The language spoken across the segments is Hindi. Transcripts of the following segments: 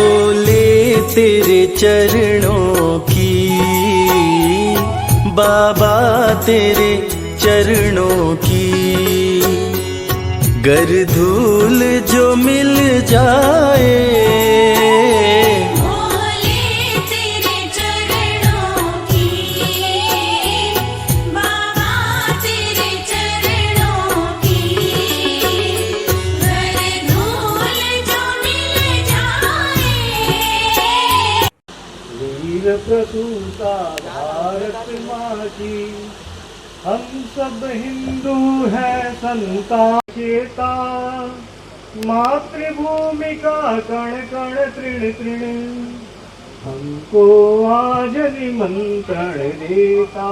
डोले तेरे चरणों की, बाबा तेरे चरणों की। गर धूल जो मिल जाए, भोले तेरे चरणों की, बाबा तेरे चरणों की। गर धूल जो मिल जाए। वीर प्रसूता भारत माँ की, हम सब हिंदू हैं संतान चेता। मातृभूमि का कण कण तृण तृण, हमको आज निमंत्रण देता।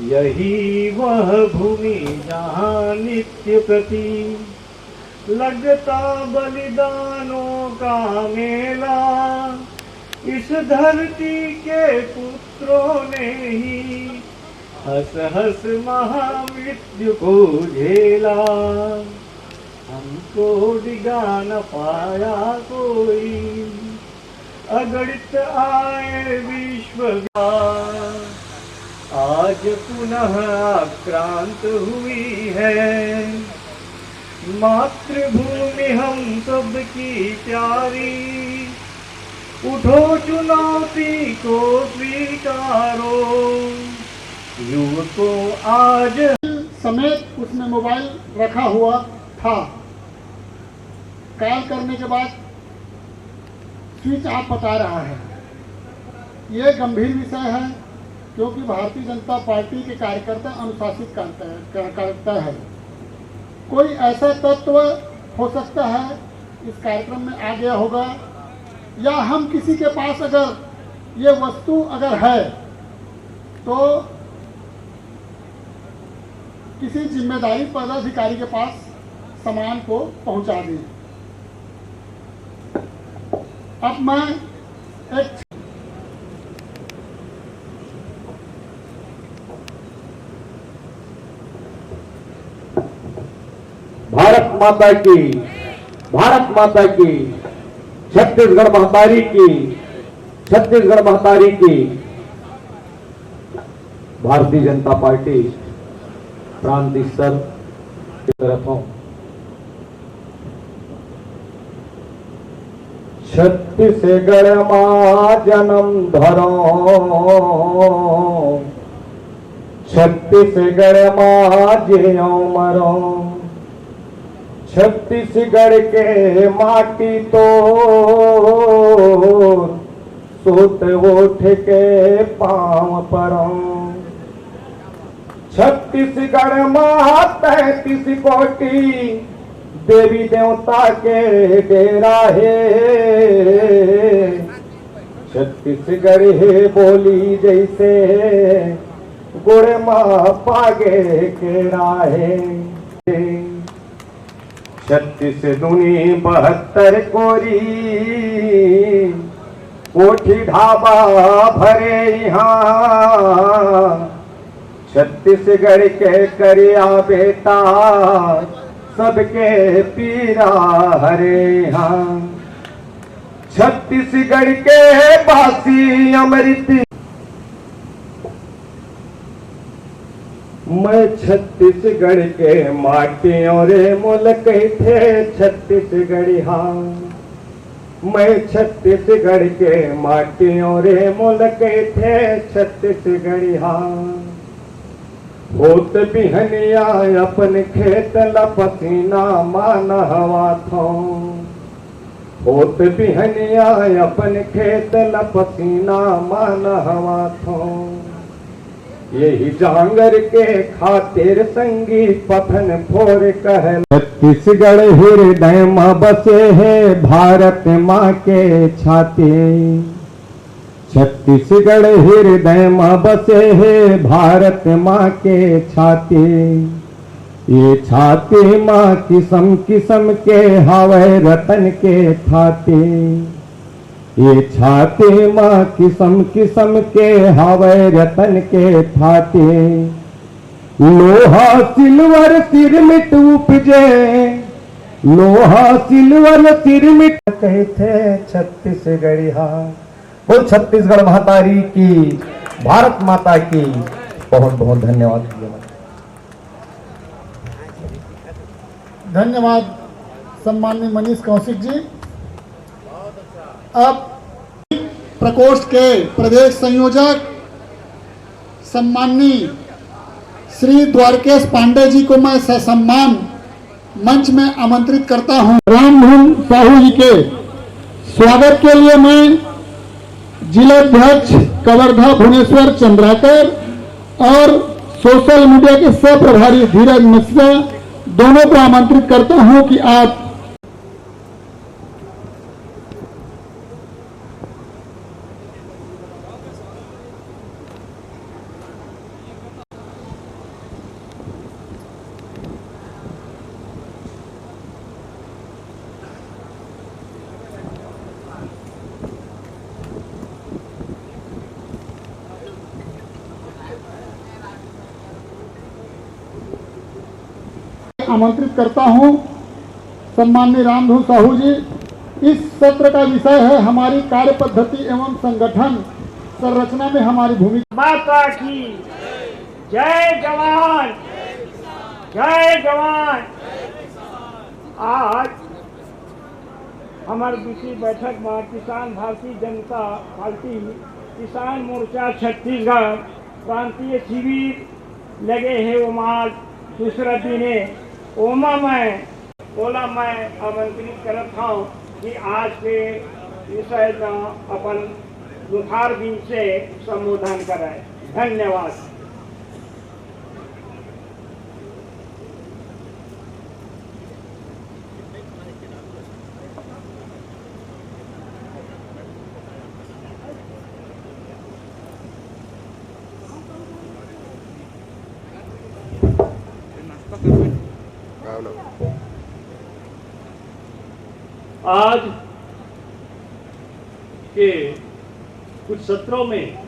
यही वह भूमि जहाँ नित्य प्रति लगता बलिदानों का मेला। इस धरती के पुत्रों ने ही हंस हंस महामृत्यु को झेला। हमको डिगा न पाया कोई, अगणित आए विश्व। आज पुनः आक्रांत हुई है मातृभूमि हम सबकी प्यारी। उठो चुनौती को स्वीकारो, युवकों आज। समेत उसमें मोबाइल रखा हुआ था। कॉल करने के बाद स्विच ऑफ बता रहा है। ये गंभीर विषय है, क्योंकि भारतीय जनता पार्टी के कार्यकर्ता अनुशासित करता है। कोई ऐसा तत्व हो सकता है इस कार्यक्रम में आ गया होगा, या हम किसी के पास अगर ये वस्तु अगर है तो किसी जिम्मेदारी पदाधिकारी के पास सामान को पहुंचा दें। अब मैं एक भारत माता की, भारत माता की, छत्तीसगढ़ महतारी की, छत्तीसगढ़ महतारी की। भारतीय जनता पार्टी प्रांत स्तर की तरफ हूं। छत्तीसगढ़ मां जन्म धरो, छत्तीसगढ़ मां जियो मरो। छत्तीसगढ़ के माटी तो सोत उठ के पांव परों। छत्तीसगढ़ मां 33 कोटि देवी देवता के डेरा है। छत्तीसगढ़ है बोली जैसे गुड़ मां पागे केरा है। 36 दूनी 72 कोरी, कोठी ढाबा भरे यहाँ। छत्तीसगढ़ के करिया बेटा सबके पीरा हरे यहाँ। छत्तीसगढ़ के बासी अमृत। मैं छत्तीसगढ़ के माटियों रे मुल्क थे छत्तीसगढ़ी। हाँ, मैं छत्तीसगढ़ के माटियों रे मुल्क थे छत्तीसगढ़ी। हाँ, होत बिहनिया अपन खेत लपसीना मान हवा थो। होत बिहनिया अपन खेत लपसीना मान हवा थो। यही जांगर के खातिर संगी पथन फोर कहल। छत्तीसगढ़ हृदय मां बसे है भारत माँ के छाते। छत्तीसगढ़ हृदय मां बसे है भारत माँ के छाते। ये छाते माँ किस्म किस्म के हवे रतन के थाते। ये छाते माँ किस्म किस्म के हवे रतन के थाते। लोहा सिल्वर सिरमिट उपजे लोहा सिल्वर सिरमिट कहे थे छत्तीसगढ़िया। बोल छत्तीसगढ़ महातारी की, भारत माता की बहुत बहुत धन्यवाद। धन्यवाद सम्माननीय मनीष कौशिक जी। अब प्रकोष्ठ के प्रदेश संयोजक सम्माननीय श्री द्वारकेश पांडे जी को मैं ससम्मान मंच में आमंत्रित करता हूं। रामधन साहू जी के स्वागत के लिए मैं जिलाध्यक्ष कवर्धा भुवनेश्वर चंद्राकर और सोशल मीडिया के सह प्रभारी धीरज मिश्रा दोनों को आमंत्रित करता हूं कि आप आमंत्रित करता हूं सम्माननीय रामधन साहू जी। इस सत्र का विषय है हमारी कार्य पद्धति एवं संगठन संरचना में हमारी भूमिका। माता की जय जवान, जय जवान। आज हमारी दूसरी बैठक में किसान भारतीय जनता पार्टी किसान मोर्चा छत्तीसगढ़ प्रांतीय शिविर लगे हैं। वो आज दूसरा दिन है। ओमा मैं आमंत्रित करता हूँ कि आज के विषय का अपन दुखार दिन से संबोधन करें। धन्यवाद। आज के कुछ सत्रों में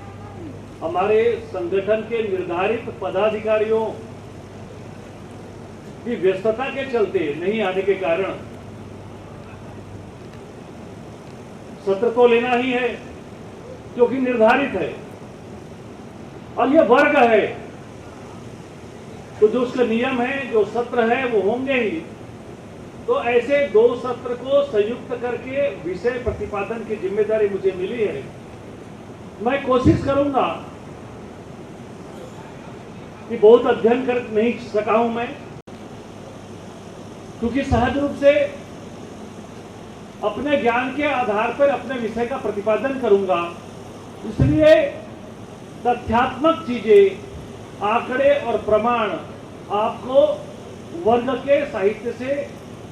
हमारे संगठन के निर्धारित पदाधिकारियों की व्यस्तता के चलते नहीं आने के कारण सत्र को लेना ही है जो कि निर्धारित है और यह वर्ग है, तो जो उसका नियम है, जो सत्र है वो होंगे ही। तो ऐसे दो सत्र को संयुक्त करके विषय प्रतिपादन की जिम्मेदारी मुझे मिली है। मैं कोशिश करूंगा कि बहुत अध्ययन कर नहीं सका हूं मैं, क्योंकि सहज रूप से अपने ज्ञान के आधार पर अपने विषय का प्रतिपादन करूंगा। इसलिए तथ्यात्मक चीजें, आंकड़े और प्रमाण आपको वर्ग के साहित्य से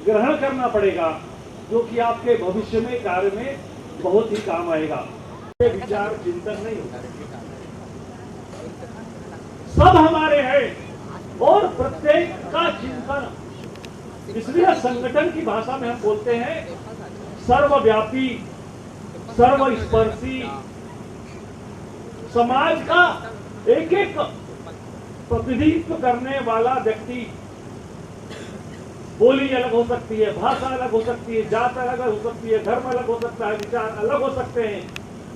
ग्रहण करना पड़ेगा, जो कि आपके भविष्य में कार्य में बहुत ही काम आएगा। विचार चिंतन नहीं होता, सब हमारे हैं और प्रत्येक का चिंतन। इसलिए संगठन की भाषा में हम बोलते हैं सर्वव्यापी, सर्वस्पर्शी। समाज का एक एक प्रतिनिधित्व करने वाला व्यक्ति, बोली अलग हो सकती है, भाषा अलग हो सकती है, जात अलग हो सकती है, धर्म अलग हो सकता है, विचार अलग हो सकते हैं,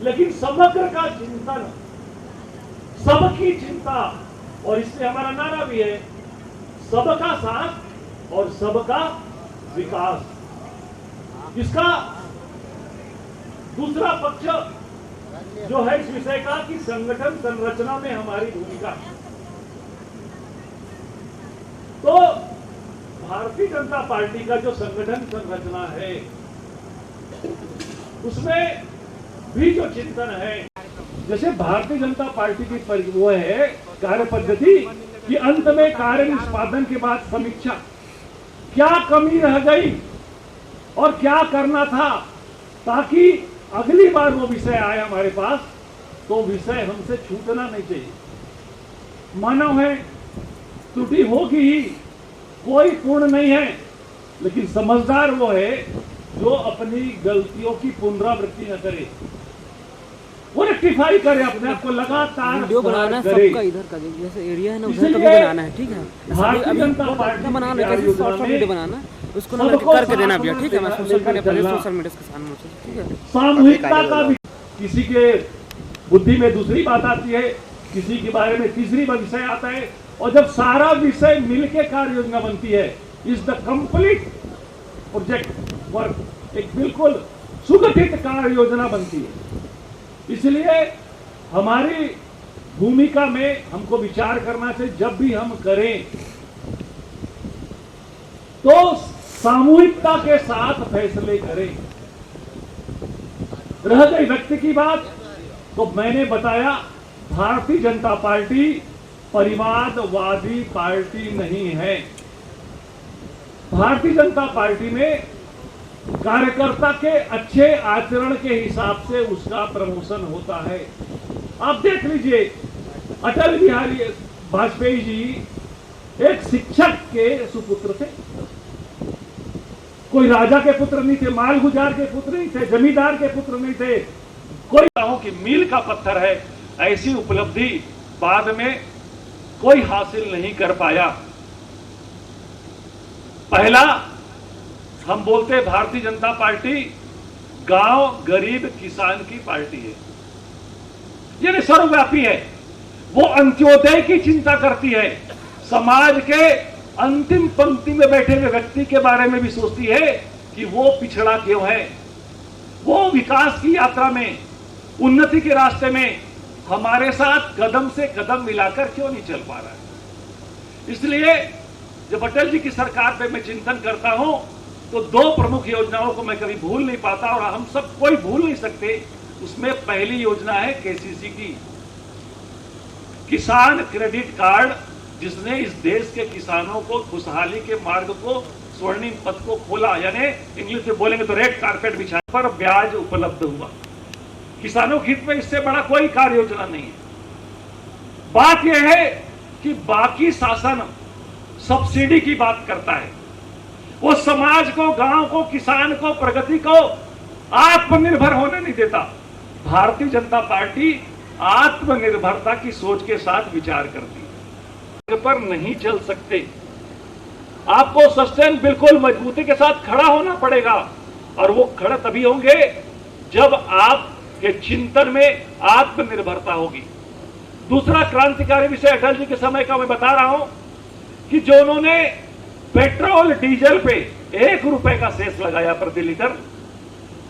लेकिन समग्र का चिंतन, सबकी चिंता। और इससे हमारा नारा भी है सबका साथ और सबका विकास। इसका दूसरा पक्ष जो है इस विषय का कि संगठन संरचना में हमारी भूमिका। तो भारतीय जनता पार्टी का जो संगठन संरचना है उसमें भी जो चिंतन है, जैसे भारतीय जनता पार्टी की वो है कार्य पद्धति कि अंत में कार्य निष्पादन के बाद समीक्षा, क्या कमी रह गई और क्या करना था, ताकि अगली बार वो विषय आए हमारे पास तो विषय हमसे छूटना नहीं चाहिए। मानव है, त्रुटि होगी ही, कोई पूर्ण नहीं है, लेकिन समझदार वो है जो अपनी गलतियों की पुनरावृत्ति न करे, वो रेक्टिफाई करे, अपने आप को लगातार वीडियो बनाना है सबका, इधर का जैसे एरिया है ना उधर का भी बनाना है, ठीक है। अभी बनाना है, कैसे शॉर्ट वीडियो बनाना, उसको ना करके देना भैया, ठीक है? मैं सोशल मीडिया पर के सामने, ठीक है? सामूहिकता का भी किसी के बुद्धि में दूसरी बात आती है, किसी के बारे में तीसरी विषय आता है, और जब सारा विषय मिलके कार्य योजना बनती है, is the complete project work, एक बिल्कुल सुगठित कार्य योजना बनती है। इसलिए हमारी भूमिका में हमको विचार करना चाहिए, जब भी हम करें तो सामूहिकता के साथ फैसले करें। रह गई व्यक्ति की बात, तो मैंने बताया भारतीय जनता पार्टी परिवारवादी पार्टी नहीं है। भारतीय जनता पार्टी में कार्यकर्ता के अच्छे आचरण के हिसाब से उसका प्रमोशन होता है। आप देख लीजिए, अटल बिहारी वाजपेयी जी एक शिक्षक के सुपुत्र थे, कोई राजा के पुत्र नहीं थे, माल गुजार के पुत्र नहीं थे, जमींदार के पुत्र नहीं थे, कोई की मील का पत्थर है। ऐसी उपलब्धि बाद में कोई हासिल नहीं कर पाया। पहला हम बोलते भारतीय जनता पार्टी गांव गरीब किसान की पार्टी है, यानी सर्वव्यापी है। वो अंत्योदय की चिंता करती है, समाज के अंतिम पंक्ति में बैठे हुए व्यक्ति के बारे में भी सोचती है कि वो पिछड़ा क्यों है, वो विकास की यात्रा में, उन्नति के रास्ते में हमारे साथ कदम से कदम मिलाकर क्यों नहीं चल पा रहा है। इसलिए जब अटल जी की सरकार पे मैं चिंतन करता हूं, तो दो प्रमुख योजनाओं को मैं कभी भूल नहीं पाता, और हम सब कोई भूल नहीं सकते। उसमें पहली योजना है केसीसी की, किसान क्रेडिट कार्ड, जिसने इस देश के किसानों को खुशहाली के मार्ग को, स्वर्णिम पथ को खोला, यानी इंग्लिश में बोलेंगे तो रेड कारपेट बिछा पर ब्याज उपलब्ध हुआ। किसानों के हित में इससे बड़ा कोई कार्य योजना नहीं है। बात यह है कि बाकी शासन सब्सिडी की बात करता है, वो समाज को, गांव को, किसान को, प्रगति को आत्मनिर्भर होने नहीं देता। भारतीय जनता पार्टी आत्मनिर्भरता की सोच के साथ विचार करती है। पर नहीं चल सकते, आपको सस्टेन बिल्कुल मजबूती के साथ खड़ा होना पड़ेगा, और वो खड़े तभी होंगे जब आपके चिंतन में आत्मनिर्भरता होगी। दूसरा क्रांतिकारी विषय अटल जी के समय का मैं बता रहा हूं कि जो उन्होंने पेट्रोल डीजल पे 1 रुपए का सेस लगाया प्रति लीटर,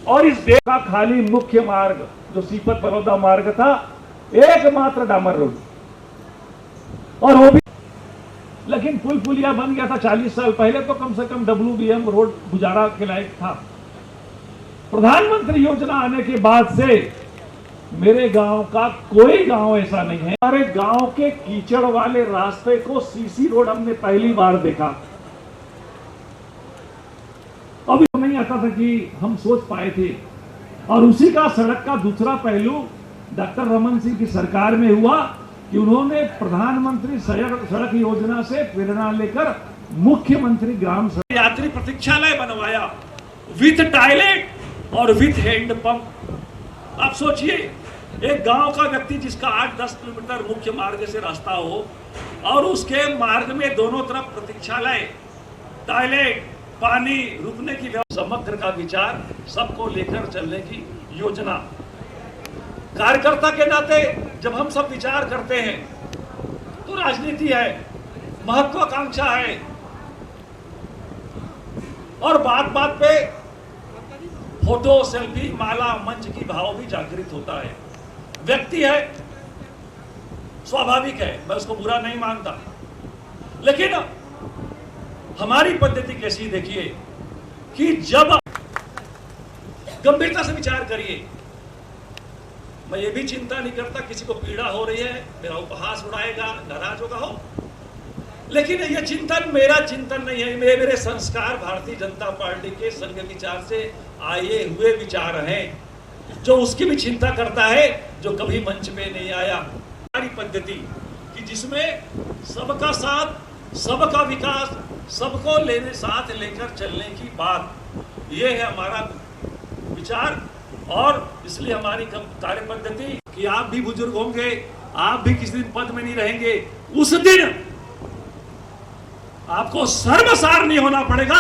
और इस देश का खाली मुख्य मार्ग जो सीपत बड़ौदा मार्ग था, एकमात्र डामर रोड, और वो भी, लेकिन पुल पुलिया बन गया था 40 साल पहले, तो कम से कम WBM रोड गुजारा के लायक था। प्रधानमंत्री योजना आने के बाद से मेरे गांव का कोई गांव ऐसा नहीं है। हमारे गांव के कीचड़ वाले रास्ते को सीसी रोड हमने पहली बार देखा। अभी तो नहीं आता था कि हम सोच पाए थे, और उसी का सड़क का दूसरा पहलू डॉक्टर रमन सिंह की सरकार में हुआ कि उन्होंने प्रधानमंत्री सड़क योजना से प्रेरणा लेकर मुख्यमंत्री ग्राम सड़क यात्री प्रतीक्षालय बनवाया, विथ टॉयलेट और विथ हैंड पंप। आप सोचिए, एक गांव का व्यक्ति जिसका 8-10 किलोमीटर मुख्य मार्ग से रास्ता हो, और उसके मार्ग में दोनों तरफ प्रतीक्षालय, टॉयलेट, पानी, रुकने की व्यवस्था, समग्र का विचार, सबको लेकर चलने की योजना। कार्यकर्ता के नाते जब हम सब विचार करते हैं तो राजनीति है, महत्वाकांक्षा है, और बात बात पे फोटो, सेल्फी, माला, मंच की भाव भी जागृत होता है। व्यक्ति है, स्वाभाविक है, मैं उसको बुरा नहीं मानता, लेकिन हमारी पद्धति कैसी देखिए कि जब गंभीरता से विचार करिए। मैं ये भी चिंता नहीं करता किसी को पीड़ा हो रही है, मेरा उपहास उड़ाएगा, नाराज होगा हो, लेकिन ये चिंतन मेरा चिंतन नहीं है, मेरे संस्कार भारतीय जनता पार्टी के संघ विचार से आए हुए विचार हैं, जो उसकी भी चिंता करता है, जो कभी मंच पे नहीं आया। हमारी पद्धति कि जिसमें सबका साथ, सबका विकास, सबको लेने साथ लेकर चलने की बात, ये है हमारा विचार। और इसलिए हमारी कार्य पद्धति कि आप भी बुजुर्ग होंगे, आप भी किसी दिन पद में नहीं रहेंगे, उस दिन आपको सर्वसार नहीं होना पड़ेगा,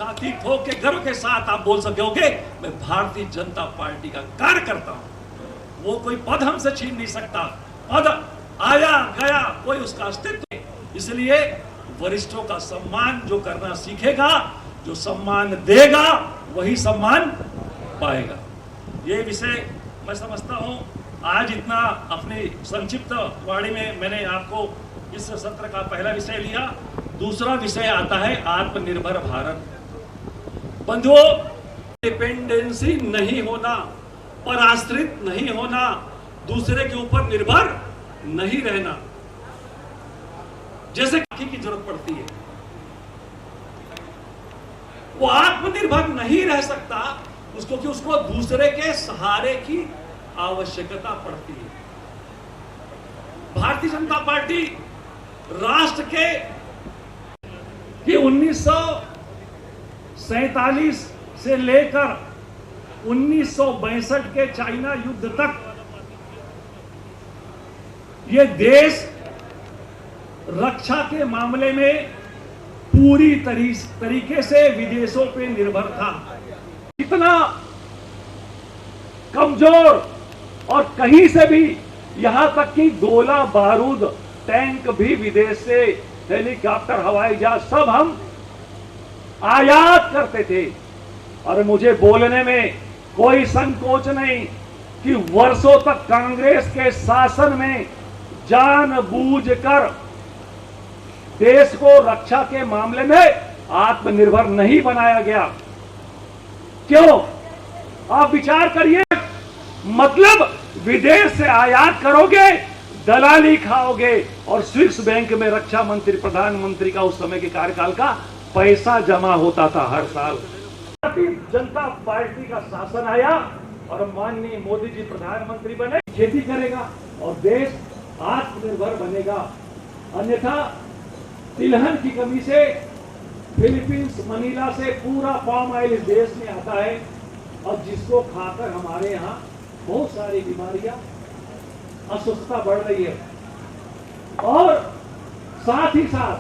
छाती ठोक के गर्व के साथ आप बोल सकोगे मैं भारतीय जनता पार्टी का कार्यकर्ता हूं। वो कोई पद हमसे छीन नहीं सकता। पद आया गया, कोई उसका अस्तित्व नहीं। इसलिए वरिष्ठों का सम्मान जो करना सीखेगा, जो सम्मान देगा, वही सम्मान पाएगा। ये विषय मैं समझता हूं आज इतना अपनी संक्षिप्त वाणी में मैंने आपको इस सत्र का पहला विषय लिया। दूसरा विषय आता है आत्मनिर्भर भारत। बंधुओं, डिपेंडेंसी नहीं होना, पराश्रित नहीं होना, दूसरे के ऊपर निर्भर नहीं रहना, जैसे की जरूरत पड़ती है, वो आत्मनिर्भर नहीं रह सकता उसको कि उसको दूसरे के सहारे की आवश्यकता पड़ती है। भारतीय जनता पार्टी राष्ट्र के 1947 से लेकर 1962 के चाइना युद्ध तक ये देश रक्षा के मामले में पूरी तरीके से विदेशों पे निर्भर था। इतना कमजोर और कहीं से भी यहां तक कि गोला बारूद टैंक भी विदेश से, हेलीकॉप्टर, हवाई जहाज सब हम आयात करते थे। और मुझे बोलने में कोई संकोच नहीं कि वर्षों तक कांग्रेस के शासन में जानबूझकर देश को रक्षा के मामले में आत्मनिर्भर नहीं बनाया गया। क्यों? आप विचार करिए। मतलब विदेश से आयात करोगे, दलाली खाओगे, और स्विस बैंक में रक्षा मंत्री, प्रधानमंत्री का उस समय के कार्यकाल का पैसा जमा होता था हर साल। भारतीय जनता पार्टी का शासन आया और माननीय मोदी जी प्रधानमंत्री बने, खेती करेगा और देश आत्मनिर्भर बनेगा। अन्यथा तिलहन की कमी से फिलीपींस, मनीला से पूरा पाम ऑयल इस देश में आता है और जिसको खाकर हमारे यहाँ बहुत सारी बीमारियां, अस्वस्थता बढ़ रही है। और साथ ही साथ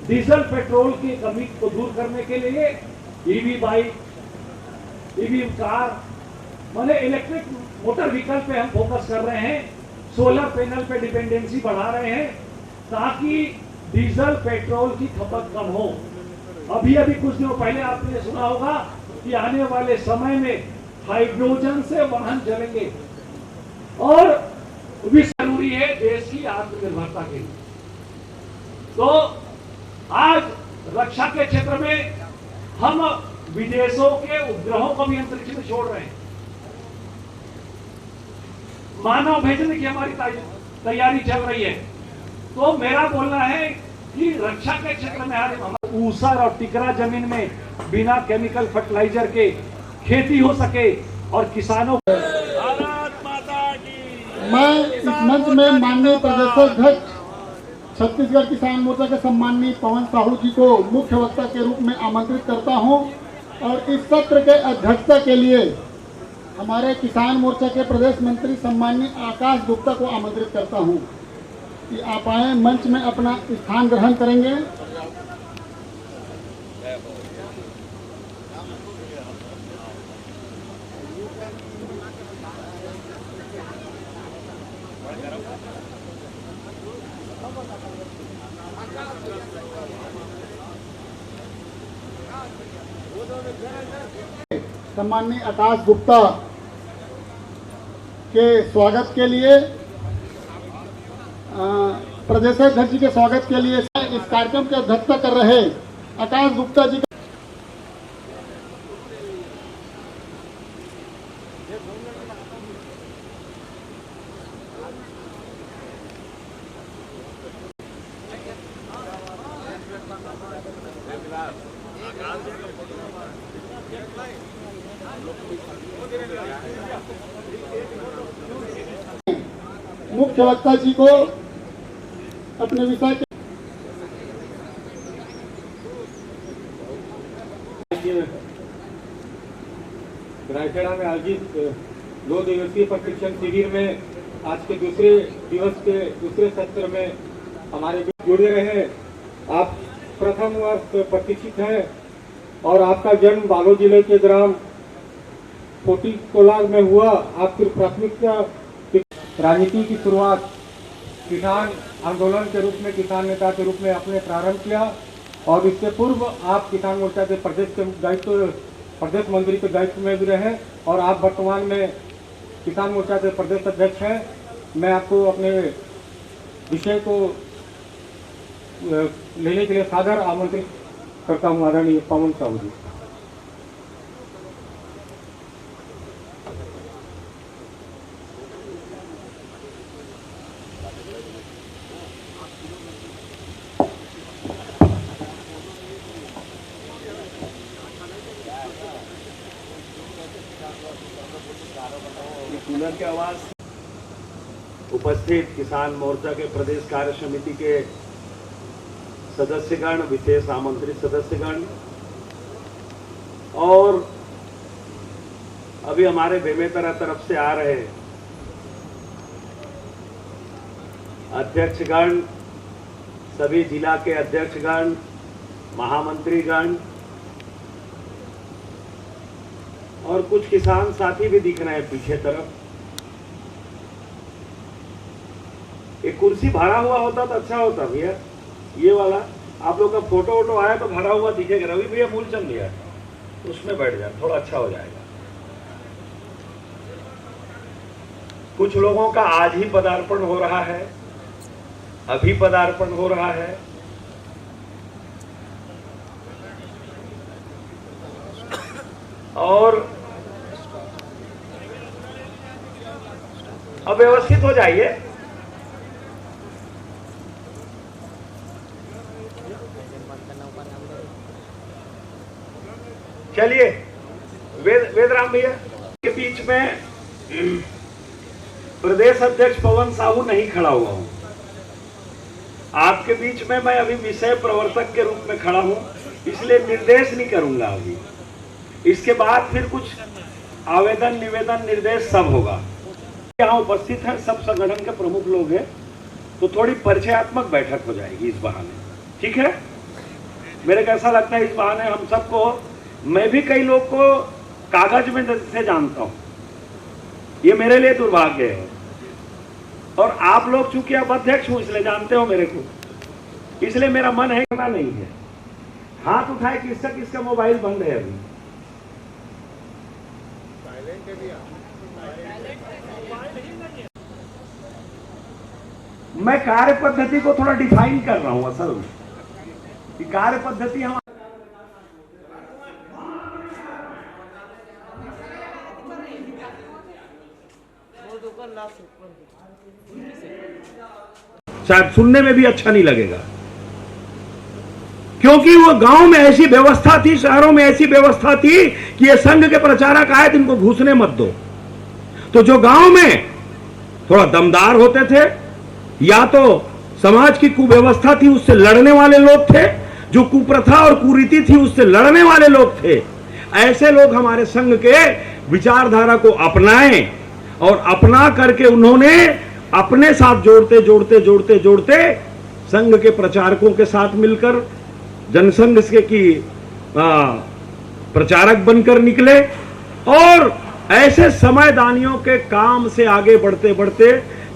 डीजल पेट्रोल की कमी को दूर करने के लिए ईवी बाइक, ईवी कार, माने इलेक्ट्रिक मोटर व्हीकल पे हम फोकस कर रहे हैं, सोलर पैनल पे डिपेंडेंसी बढ़ा रहे हैं ताकि डीजल पेट्रोल की खपत कम हो। अभी कुछ दिनों पहले आपने सुना होगा कि आने वाले समय में हाइड्रोजन से वाहन चलेंगे और भी जरूरी है देश की आत्मनिर्भरता के लिए। तो आज रक्षा के क्षेत्र में हम विदेशों के उपग्रहों को भी अंतरिक्ष में छोड़ रहे हैं। मानव भेजने की हमारी तैयारी चल रही है। तो मेरा बोलना है कि रक्षा के क्षेत्र में आज ऊसर और टिकरा जमीन में बिना केमिकल फर्टिलाइजर के खेती हो सके और किसानों को। मैं इस मंच में माननीय प्रदेशाध्यक्ष छत्तीसगढ़ किसान मोर्चा के सम्माननीय पवन साहू जी को मुख्य वक्ता के रूप में आमंत्रित करता हूं और इस सत्र के अध्यक्षता के लिए हमारे किसान मोर्चा के प्रदेश मंत्री सम्माननीय आकाश गुप्ता को आमंत्रित करता हूं कि आप आए, मंच में अपना स्थान ग्रहण करेंगे। सम्माननीय आकाश गुप्ता के स्वागत के लिए, प्रदेशाध्यक्ष जी के स्वागत के लिए इस कार्यक्रम की अध्यक्षता कर रहे आकाश गुप्ता जी मुख्य वक्ता जी को अपने विषय के रायखेड़ा में आयोजित 2 दिवसीय प्रशिक्षण शिविर में आज के दूसरे दिवस के दूसरे सत्र में हमारे बीच जुड़े रहे। आप प्रथम वर्ष प्रशिक्षित हैं और आपका जन्म बालोद जिले के ग्राम कोटिकोला में हुआ। आपकी प्राथमिकता राजनीति की शुरुआत किसान आंदोलन के रूप में, किसान नेता के रूप में आपने प्रारंभ किया और इससे पूर्व आप किसान मोर्चा के प्रदेश मंत्री के दायित्व में भी रहे और आप वर्तमान में किसान मोर्चा के प्रदेश अध्यक्ष हैं। मैं आपको अपने विषय को लेने के लिए सादर आमंत्रित करता हूँ। आदरणीय पवन साहू जी। कूलर की आवाज। उपस्थित किसान मोर्चा के प्रदेश कार्य समिति के सदस्यगण, विशेष आमंत्रित सदस्यगण और अभी हमारे बेमेतरा तरफ से आ रहे अध्यक्षगण, सभी जिला के अध्यक्षगण, महामंत्रीगण और कुछ किसान साथी भी दिख रहे हैं पीछे तरफ। एक कुर्सी भरा हुआ होता तो अच्छा होता भैया, ये वाला आप लोग का फोटो वोटो आया तो भरा हुआ दिखेगा। रवि भैया मूलचंद भैया उसमें बैठ जाए, थोड़ा अच्छा हो जाएगा। कुछ लोगों का आज ही पदार्पण हो रहा है, अभी पदार्पण हो रहा है। और अब व्यवस्थित हो जाइए। चलिए वेदराम भैया के बीच में प्रदेश अध्यक्ष पवन साहू नहीं खड़ा हुआ हूं। आपके बीच में मैं अभी विषय प्रवर्तक के रूप में खड़ा हूं, इसलिए निर्देश नहीं करूंगा अभी। इसके बाद फिर कुछ आवेदन, निवेदन, निर्देश सब होगा। यहाँ उपस्थित हैं सब संगठन के प्रमुख लोग हैं, तो थोड़ी परिचयात्मक बैठक हो जाएगी इस बहाने, ठीक है। मेरे को ऐसा लगता है इस बहाने हम सबको, मैं भी कई लोग को कागज में से जानता हूँ, ये मेरे लिए दुर्भाग्य है। और आप लोग चूंकि अब अध्यक्ष हूँ इसलिए जानते हो मेरे को, इसलिए मेरा मन है करना नहीं है। हाथ उठाए किसका किसका मोबाइल बंद है अभी? मैं कार्य पद्धति को थोड़ा डिफाइन कर रहा हूं असल में कि कार्य पद्धति हम शायद सुनने में भी अच्छा नहीं लगेगा, क्योंकि वो गांव में ऐसी व्यवस्था थी, शहरों में ऐसी व्यवस्था थी कि ये संघ के प्रचारक आए थे, इनको घुसने मत दो। तो जो गांव में थोड़ा दमदार होते थे या तो समाज की कुव्यवस्था थी उससे लड़ने वाले लोग थे, जो कुप्रथा और कुरीति थी उससे लड़ने वाले लोग थे, ऐसे लोग हमारे संघ के विचारधारा को अपनाए और अपना करके उन्होंने अपने साथ जोड़ते जोड़ते जोड़ते जोड़ते संघ के प्रचारकों के साथ मिलकर जनसंघ की प्रचारक बनकर निकले और ऐसे समयदानियों के काम से आगे बढ़ते बढ़ते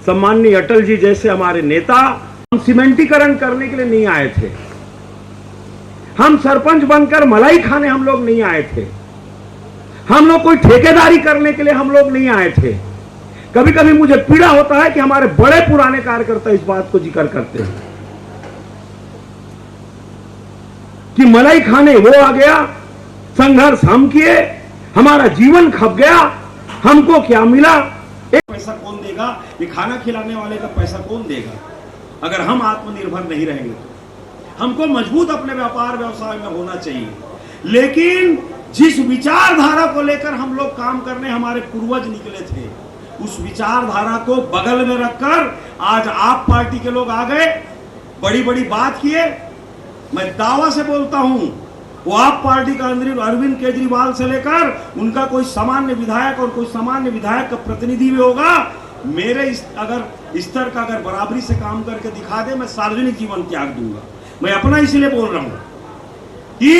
सम्माननीय अटल जी जैसे हमारे नेता, हम सीमेंटीकरण करने के लिए नहीं आए थे, हम सरपंच बनकर मलाई खाने हम लोग नहीं आए थे, हम लोग कोई ठेकेदारी करने के लिए हम लोग नहीं आए थे। कभी कभी मुझे पीड़ा होता है कि हमारे बड़े पुराने कार्यकर्ता इस बात को जिक्र करते हैं कि मलाई खाने वो आ गया, संघर्ष हम किए, हमारा जीवन खप गया, हमको क्या मिला? एक पैसा कौन देगा? ये खाना खिलाने वाले का पैसा कौन देगा? अगर हम आत्मनिर्भर नहीं रहेंगे तो हमको मजबूत अपने व्यापार व्यवसाय में होना चाहिए। लेकिन जिस विचारधारा को लेकर हम लोग काम करने हमारे पूर्वज निकले थे, उस विचारधारा को बगल में रखकर आज आप पार्टी के लोग आ गए, बड़ी बड़ी बात किए। मैं दावा से बोलता हूं, वो आप पार्टी का अरविंद केजरीवाल से लेकर उनका कोई सामान्य विधायक और कोई सामान्य विधायक का प्रतिनिधि भी होगा, मेरे अगर स्तर का अगर बराबरी से काम करके दिखा दे, मैं सार्वजनिक जीवन त्याग दूंगा। मैं अपना इसलिए बोल रहा हूं कि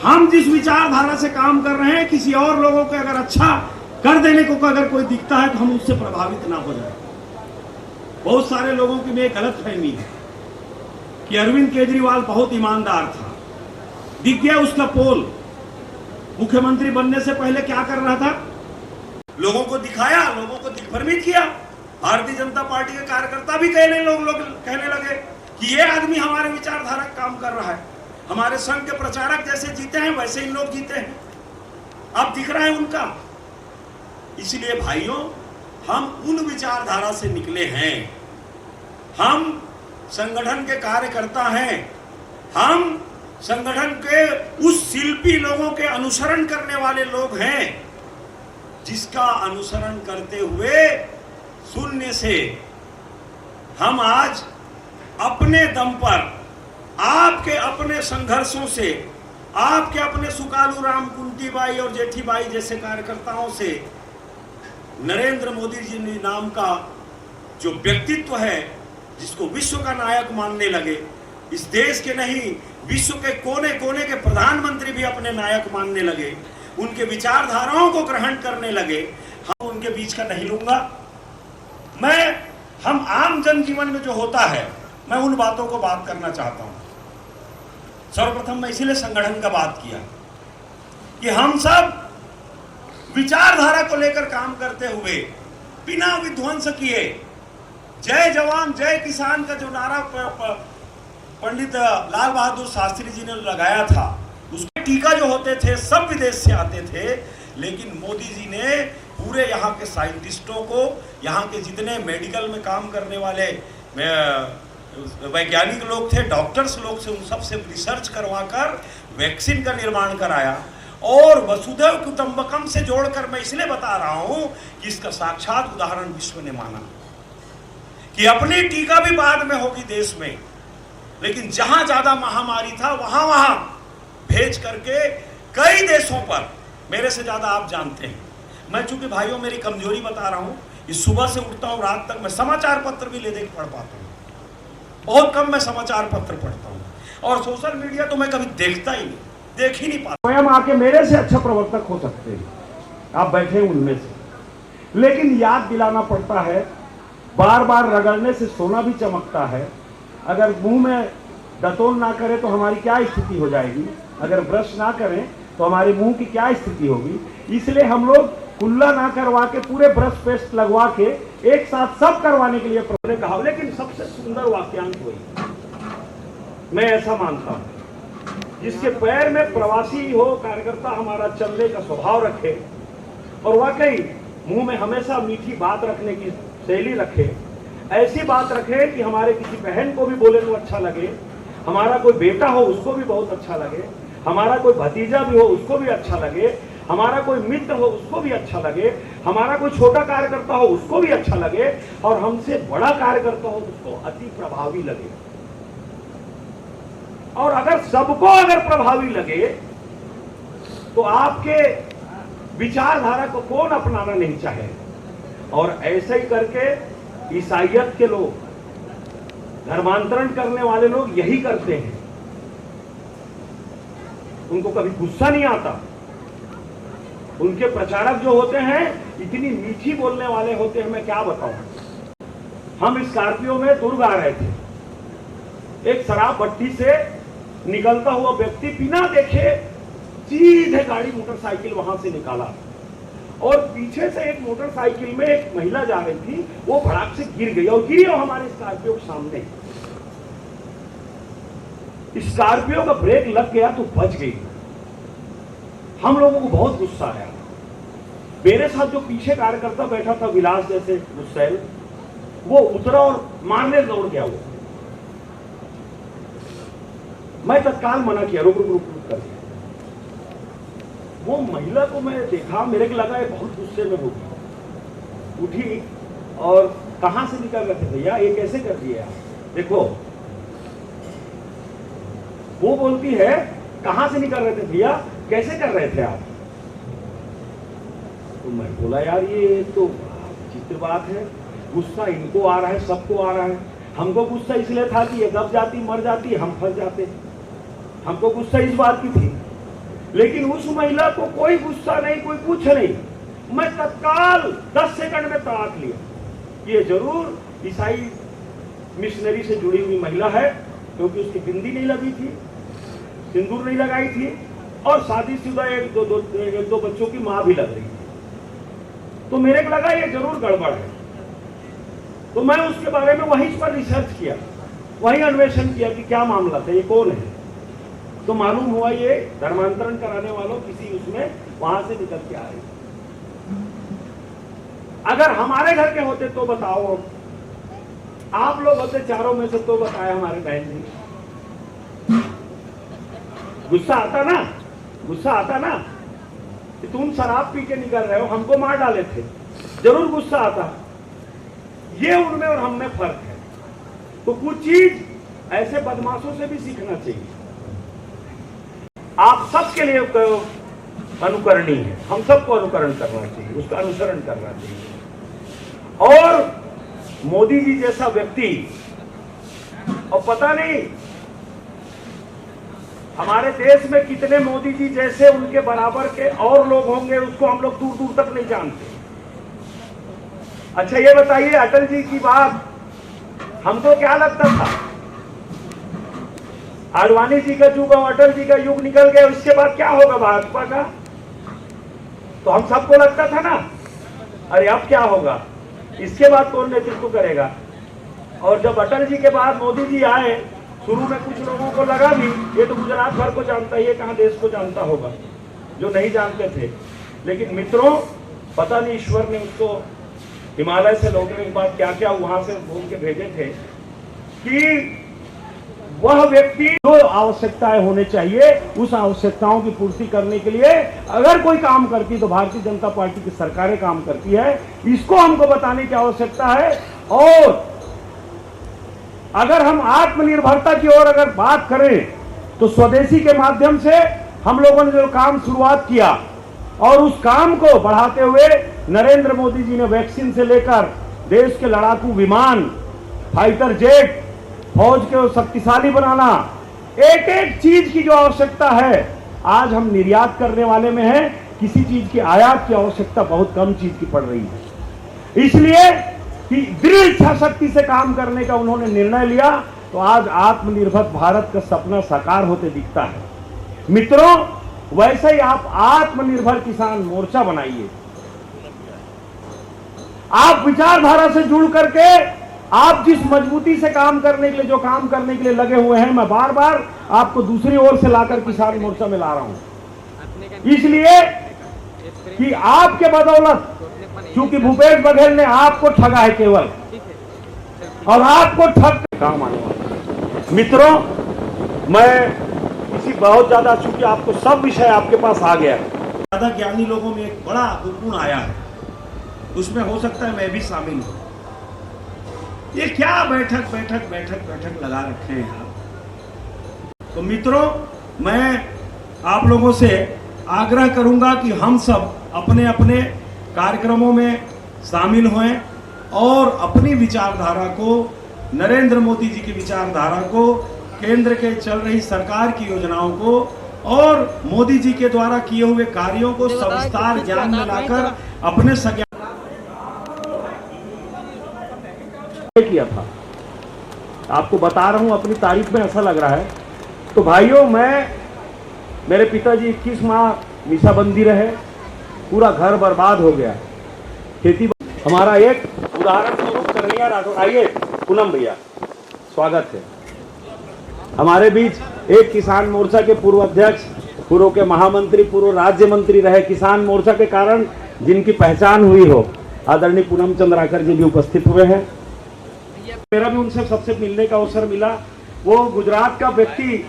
हम जिस विचारधारा से काम कर रहे हैं, किसी और लोगों को अगर अच्छा कर देने को अगर कोई दिखता है तो हम उससे प्रभावित ना हो जाए। बहुत सारे लोगों की में गलतफहमी है कि अरविंद केजरीवाल बहुत ईमानदार था। दिख गया उसका पोल, मुख्यमंत्री बनने से पहले क्या कर रहा था, लोगों को दिखाया, लोगों को दिग्भ्रमित किया। भारतीय जनता पार्टी के कार्यकर्ता भी कहने लगे कि ये आदमी हमारे विचारधारा का काम कर रहा है। हमारे संघ के प्रचारक जैसे जीते हैं वैसे इन लोग जीते हैं। अब दिख रहा है उनका। इसलिए भाइयों, हम उन विचारधारा से निकले हैं, हम संगठन के कार्यकर्ता हैं, हम संगठन के उस शिल्पी लोगों के अनुसरण करने वाले लोग हैं जिसका अनुसरण करते हुए शून्य से हम आज अपने दम पर, आपके अपने संघर्षों से, आपके अपने सुकालू राम, कुंती बाई और जेठी बाई जैसे कार्यकर्ताओं से नरेंद्र मोदी जी नाम का जो व्यक्तित्व है, जिसको विश्व का नायक मानने लगे, इस देश के नहीं विश्व के कोने कोने के प्रधानमंत्री भी अपने नायक मानने लगे, उनके विचारधाराओं को ग्रहण करने लगे, हम उनके बीच का नहीं लूंगा। हम आम जनजीवन में जो होता है, मैं उन बातों को बात करना चाहता हूं। सर्वप्रथम मैं इसीलिए संगठन का बात किया कि हम सब विचारधारा को लेकर काम करते हुए बिना विध्वंस किए, जय जवान जय किसान का जो नारा पंडित लाल बहादुर शास्त्री जी ने लगाया था, उसके टीका जो होते थे सब विदेश से आते थे, लेकिन मोदी जी ने पूरे यहाँ के साइंटिस्टों को, यहाँ के जितने मेडिकल में काम करने वाले वैज्ञानिक लोग थे, डॉक्टर्स लोग से, उन सब से रिसर्च करवाकर वैक्सीन का निर्माण कराया। और वसुधैव कुटुंबकम से जोड़कर मैं इसलिए बता रहा हूं कि इसका साक्षात उदाहरण विश्व ने माना कि अपनी टीका भी बाद में होगी देश में, लेकिन जहां ज्यादा महामारी था वहां भेज करके कई देशों पर, मेरे से ज्यादा आप जानते हैं। मैं चूंकि भाइयों मेरी कमजोरी बता रहा हूं कि सुबह से उठता हूं रात तक मैं समाचार पत्र भी ले दे पढ़ पाता हूं, बहुत कम मैं समाचार पत्र पढ़ता हूं, और सोशल मीडिया तो मैं कभी देखता ही नहीं, देख ही नहीं पाता। स्वयं आके मेरे से अच्छा प्रवर्तक हो सकते हैं, आप बैठे उनमें से, लेकिन याद दिलाना पड़ता है, बार बार रगड़ने से सोना भी चमकता है। अगर मुंह में डटोल ना करें तो हमारी क्या स्थिति हो जाएगी, अगर ब्रश ना करें तो हमारे मुंह की क्या स्थिति होगी। इसलिए हम लोग कुल्ला ना करवा के पूरे ब्रश पेस्ट लगवा के एक साथ सब करवाने के लिए कहा। लेकिन सबसे सुंदर वाक्यांश वही, मैं ऐसा मानता हूं, जिसके पैर में प्रवासी हो कार्यकर्ता हमारा चलने का स्वभाव रखे और वाकई मुंह में हमेशा मीठी बात रखने की शैली रखे, ऐसी बात रखे कि हमारे किसी बहन को भी बोले तो अच्छा लगे, हमारा कोई बेटा हो उसको भी बहुत अच्छा लगे, हमारा कोई भतीजा भी हो उसको भी अच्छा लगे, हमारा कोई मित्र हो उसको भी अच्छा लगे, हमारा कोई छोटा कार्यकर्ता हो उसको भी अच्छा लगे, और हमसे बड़ा कार्यकर्ता हो उसको अति प्रभावी लगे। और अगर सबको अगर प्रभावी लगे तो आपके विचारधारा को कौन अपनाना नहीं चाहे। और ऐसे ही करके ईसाइयत के लोग, धर्मांतरण करने वाले लोग यही करते हैं, उनको कभी गुस्सा नहीं आता। उनके प्रचारक जो होते हैं इतनी मीठी बोलने वाले होते हैं, मैं क्या बताऊं। हम स्कॉर्पियो में दुर्ग आ रहे थे, एक शराब भट्टी से निकलता हुआ व्यक्ति बिना देखे सीधे गाड़ी मोटरसाइकिल वहां से निकाला, और पीछे से एक मोटरसाइकिल में एक महिला जा रही थी, वो भड़ाक से गिर गई और गिरी हमारे स्कॉर्पियो के सामने। स्कॉर्पियो का ब्रेक लग गया तो बच गई। हम लोगों को बहुत गुस्सा आया। मेरे साथ जो पीछे कार्यकर्ता बैठा था विलास जैसे गुस्सैल, वो उतरा और मारने दौड़ गया। मैं तत्काल मना किया, रुक रुक रुक रुक कर। वो महिला को मैं देखा, मेरे को लगा ये बहुत गुस्से में होगी, उठी और कहां से निकल रहे थे भैया, ये कैसे कर दिया देखो। वो बोलती है कहां से निकल रहे थे भैया, कैसे कर रहे थे आप। तो मैं बोला यार ये तो चित्र बात है, गुस्सा इनको आ रहा है, सबको आ रहा है। हमको गुस्सा इसलिए था कि ये दब जाती मर जाती, हम फंस जाते। हमको गुस्सा इस बात की थी लेकिन उस महिला को कोई गुस्सा नहीं, कोई कुछ नहीं, मैं तत्काल 10 सेकंड में तलाक लिया। ये जरूर ईसाई मिशनरी से जुड़ी हुई महिला है, क्योंकि उसकी बिंदी नहीं लगी थी, सिंदूर नहीं लगाई थी, और शादीशुदा एक दो बच्चों की मां भी लग रही थी। तो मेरे को लगा ये जरूर गड़बड़ है। तो मैं उसके बारे में वहीं पर रिसर्च किया, वहीं अन्वेषण किया कि क्या मामला था, ये कौन है। तो मालूम हुआ ये धर्मांतरण कराने वालों किसी उसमें वहां से निकल के आ रही। अगर हमारे घर के होते तो बताओ, आप लोग होते चारों में से तो बताए हमारे बहन जी। गुस्सा आता ना, गुस्सा आता ना कि तुम शराब पी के निकल रहे हो, हमको मार डाले थे, जरूर गुस्सा आता। ये उनमें और हम में फर्क है। तो कुछ चीज ऐसे बदमाशों से भी सीखना चाहिए। आप सबके लिए अनुकरणीय है, हम सबको अनुकरण करना चाहिए, उसका अनुसरण करना चाहिए। और मोदी जी जैसा व्यक्ति, और पता नहीं हमारे देश में कितने मोदी जी जैसे उनके बराबर के और लोग होंगे, उसको हम लोग दूर दूर तक नहीं जानते। अच्छा ये बताइए, अटल जी की बात हमको क्या लगता था? आडवाणी जी का युग और अटल जी का युग निकल गया, उसके बाद क्या होगा भाजपा का? तो हम सबको लगता था ना, अरे अब क्या होगा, इसके बाद कौन नेतृत्व करेगा? और जब अटल जी के बाद मोदी जी आए, शुरू में कुछ लोगों को लगा भी ये तो गुजरात भर को जानता है, ये कहां देश को जानता होगा, जो नहीं जानते थे। लेकिन मित्रों, पता नहीं ईश्वर ने उसको हिमालय से लौटने के बाद क्या क्या वहां से बोल के भेजे थे कि वह व्यक्ति जो आवश्यकताएं होने चाहिए, उस आवश्यकताओं की पूर्ति करने के लिए अगर कोई काम करती तो भारतीय जनता पार्टी की सरकारें काम करती है। इसको हमको बताने की आवश्यकता है। और अगर हम आत्मनिर्भरता की ओर अगर बात करें तो स्वदेशी के माध्यम से हम लोगों ने जो काम शुरुआत किया, और उस काम को बढ़ाते हुए नरेंद्र मोदी जी ने वैक्सीन से लेकर देश के लड़ाकू विमान, फाइटर जेट, फौज को शक्तिशाली बनाना, एक एक चीज की जो आवश्यकता है आज हम निर्यात करने वाले में है। किसी चीज की आयात की आवश्यकता बहुत कम चीज की पड़ रही है। इसलिए कि दृढ़ इच्छा शक्ति से काम करने का उन्होंने निर्णय लिया, तो आज आत्मनिर्भर भारत का सपना साकार होते दिखता है। मित्रों, वैसे ही आप आत्मनिर्भर किसान मोर्चा बनाइए। आप विचारधारा से जुड़ करके आप जिस मजबूती से काम करने के लिए, जो काम करने के लिए लगे हुए हैं, मैं बार बार आपको दूसरी ओर से लाकर किसान मोर्चा में ला रहा हूं, इसलिए कि आपके बदौलत, क्योंकि भूपेश बघेल ने आपको ठगा है केवल, और आपको ठग काम आने वाला। मित्रों, मैं इसी बहुत ज्यादा, चूंकि आपको सब विषय आपके पास आ गया है, ज्यादा ज्ञानी लोगों में एक बड़ा गुण आया है, उसमें हो सकता है मैं भी शामिल हूं। ये क्या बैठक बैठक बैठक बैठक लगा रखे हैं आप। तो मित्रों, मैं आप लोगों से आग्रह करूंगा कि हम सब अपने अपने कार्यक्रमों में शामिल हों और अपनी विचारधारा को, नरेंद्र मोदी जी की विचारधारा को, केंद्र के चल रही सरकार की योजनाओं को और मोदी जी के द्वारा किए हुए कार्यों को सविस्तार ज्ञान में लाकर अपने संज्ञान किया था। आपको बता रहा हूं, अपनी तारीफ में ऐसा लग रहा है। तो भाइयों, मेरे पिताजी 21 माह निशाबंदी रहे, पूरा घर बर्बाद हो गया, खेती। हमारा एक उदाहरण स्वरूप कन्हैया राठौर, आइए पूनम भैया, स्वागत है। हमारे बीच एक किसान मोर्चा के पूर्व अध्यक्ष, पूर्व के महामंत्री, पूर्व राज्य मंत्री रहे, किसान मोर्चा के कारण जिनकी पहचान हुई हो, आदरणीय पूनम चंद्राकर जी भी उपस्थित हुए हैं। मेरा भी उनसे सबसे मिलने का अवसर मिला। वो गुजरात का व्यक्ति,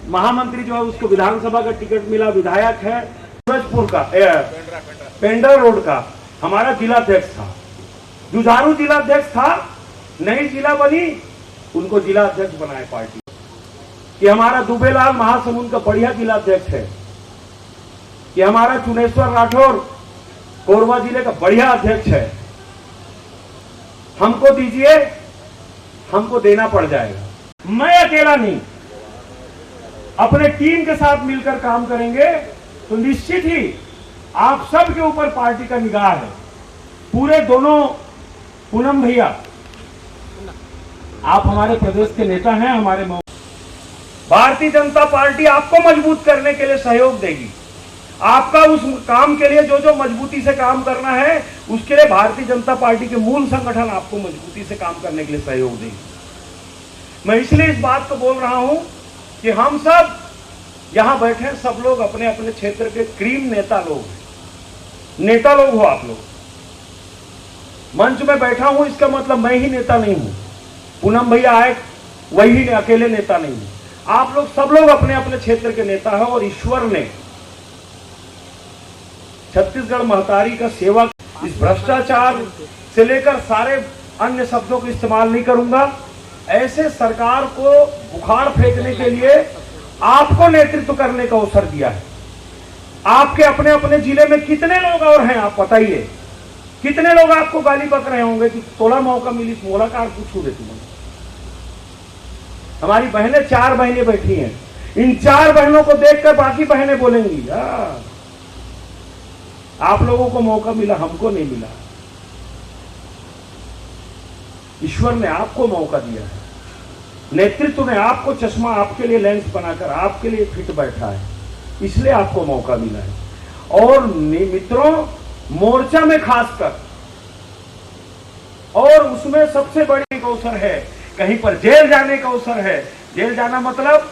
महामंत्री जो है, उसको विधानसभा का टिकट मिला, विधायक है, सूरजपुर का, पेंडर रोड का हमारा जिलाध्यक्ष था, जुझारू जिलाध्यक्ष था, नई जिला बनी, उनको जिलाध्यक्ष बनाए पार्टी। कि हमारा दुबेलाल महासमुंद का बढ़िया जिलाध्यक्ष है, कि हमारा चुनेश्वर राठौर कोरबा जिले का बढ़िया अध्यक्ष है। हमको दीजिए, हमको देना पड़ जाएगा। मैं अकेला नहीं, अपने टीम के साथ मिलकर काम करेंगे तो निश्चित ही आप सबके ऊपर पार्टी का निगाह है। पूरे दोनों पूनम भैया, आप हमारे प्रदेश के नेता हैं, हमारे भारतीय जनता पार्टी आपको मजबूत करने के लिए सहयोग देगी। आपका उस काम के लिए जो जो मजबूती से काम करना है, उसके लिए भारतीय जनता पार्टी के मूल संगठन आपको मजबूती से काम करने के लिए सहयोग देगी। मैं इसलिए इस बात को बोल रहा हूं कि हम सब यहां बैठे हैं, सब लोग अपने अपने क्षेत्र के क्रीम नेता लोग हैं, नेता लोग हो आप लोग। मंच में बैठा हूं इसका मतलब मैं ही नेता नहीं हूं, पूनम भैया आए वही अकेले नेता नहीं हूं। आप लोग सब लोग अपने अपने क्षेत्र के नेता हैं और ईश्वर ने छत्तीसगढ़ महतारी का सेवा, इस भ्रष्टाचार से लेकर सारे अन्य शब्दों को इस्तेमाल नहीं करूंगा, ऐसे सरकार को बुखार फेंकने के लिए आपको नेतृत्व करने का अवसर दिया है। आपके अपने अपने जिले में कितने लोग और हैं आप बताइए, कितने लोग आपको गाली बक रहे होंगे कि थोड़ा मौका मिली मुलाकात पूछू दे तुम्हें। हमारी बहनें 4 बहनें बैठी हैं, इन 4 बहनों को देखकर बाकी बहनें बोलेंगी आप लोगों को मौका मिला, हमको नहीं मिला। ईश्वर ने आपको मौका दिया है, नेतृत्व ने आपको चश्मा आपके लिए लेंस बनाकर आपके लिए फिट बैठा है, इसलिए आपको मौका मिला है। और मित्रों, मोर्चा में खासकर, और उसमें सबसे बड़ी अवसर है, कहीं पर जेल जाने का अवसर है। जेल जाना मतलब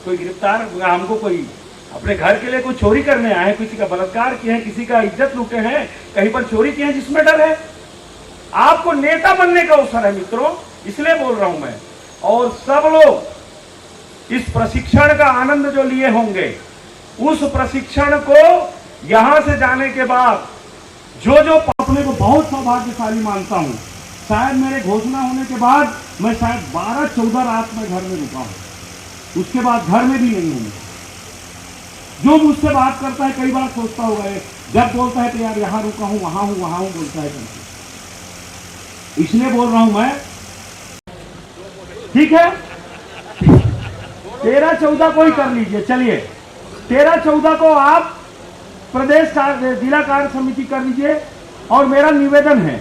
कोई गिरफ्तार, हमको कोई अपने घर के लिए कोई चोरी करने आए हैं, किसी का बलात्कार किए हैं, किसी का इज्जत लूटे हैं, कहीं पर चोरी किए हैं, जिसमें डर है। आपको नेता बनने का अवसर है मित्रों, इसलिए बोल रहा हूं मैं। और सब लोग इस प्रशिक्षण का आनंद जो लिए होंगे, उस प्रशिक्षण को यहां से जाने के बाद जो अपने को बहुत सौभाग्यशाली मानता हूं। शायद मेरे घोषणा होने के बाद मैं शायद 12-14 रात में घर में रुका हूं, उसके बाद घर में भी नहीं हूं। जो मुझसे बात करता है कई बार सोचता होगा, जब बोलता है तो यार यहां रुका हूं, वहां हूं बोलता है करके। इसलिए बोल रहा हूं मैं, ठीक है 13-14 को ही कर लीजिए, चलिए 13-14 को आप प्रदेश जिला कार्य समिति कर लीजिए। और मेरा निवेदन है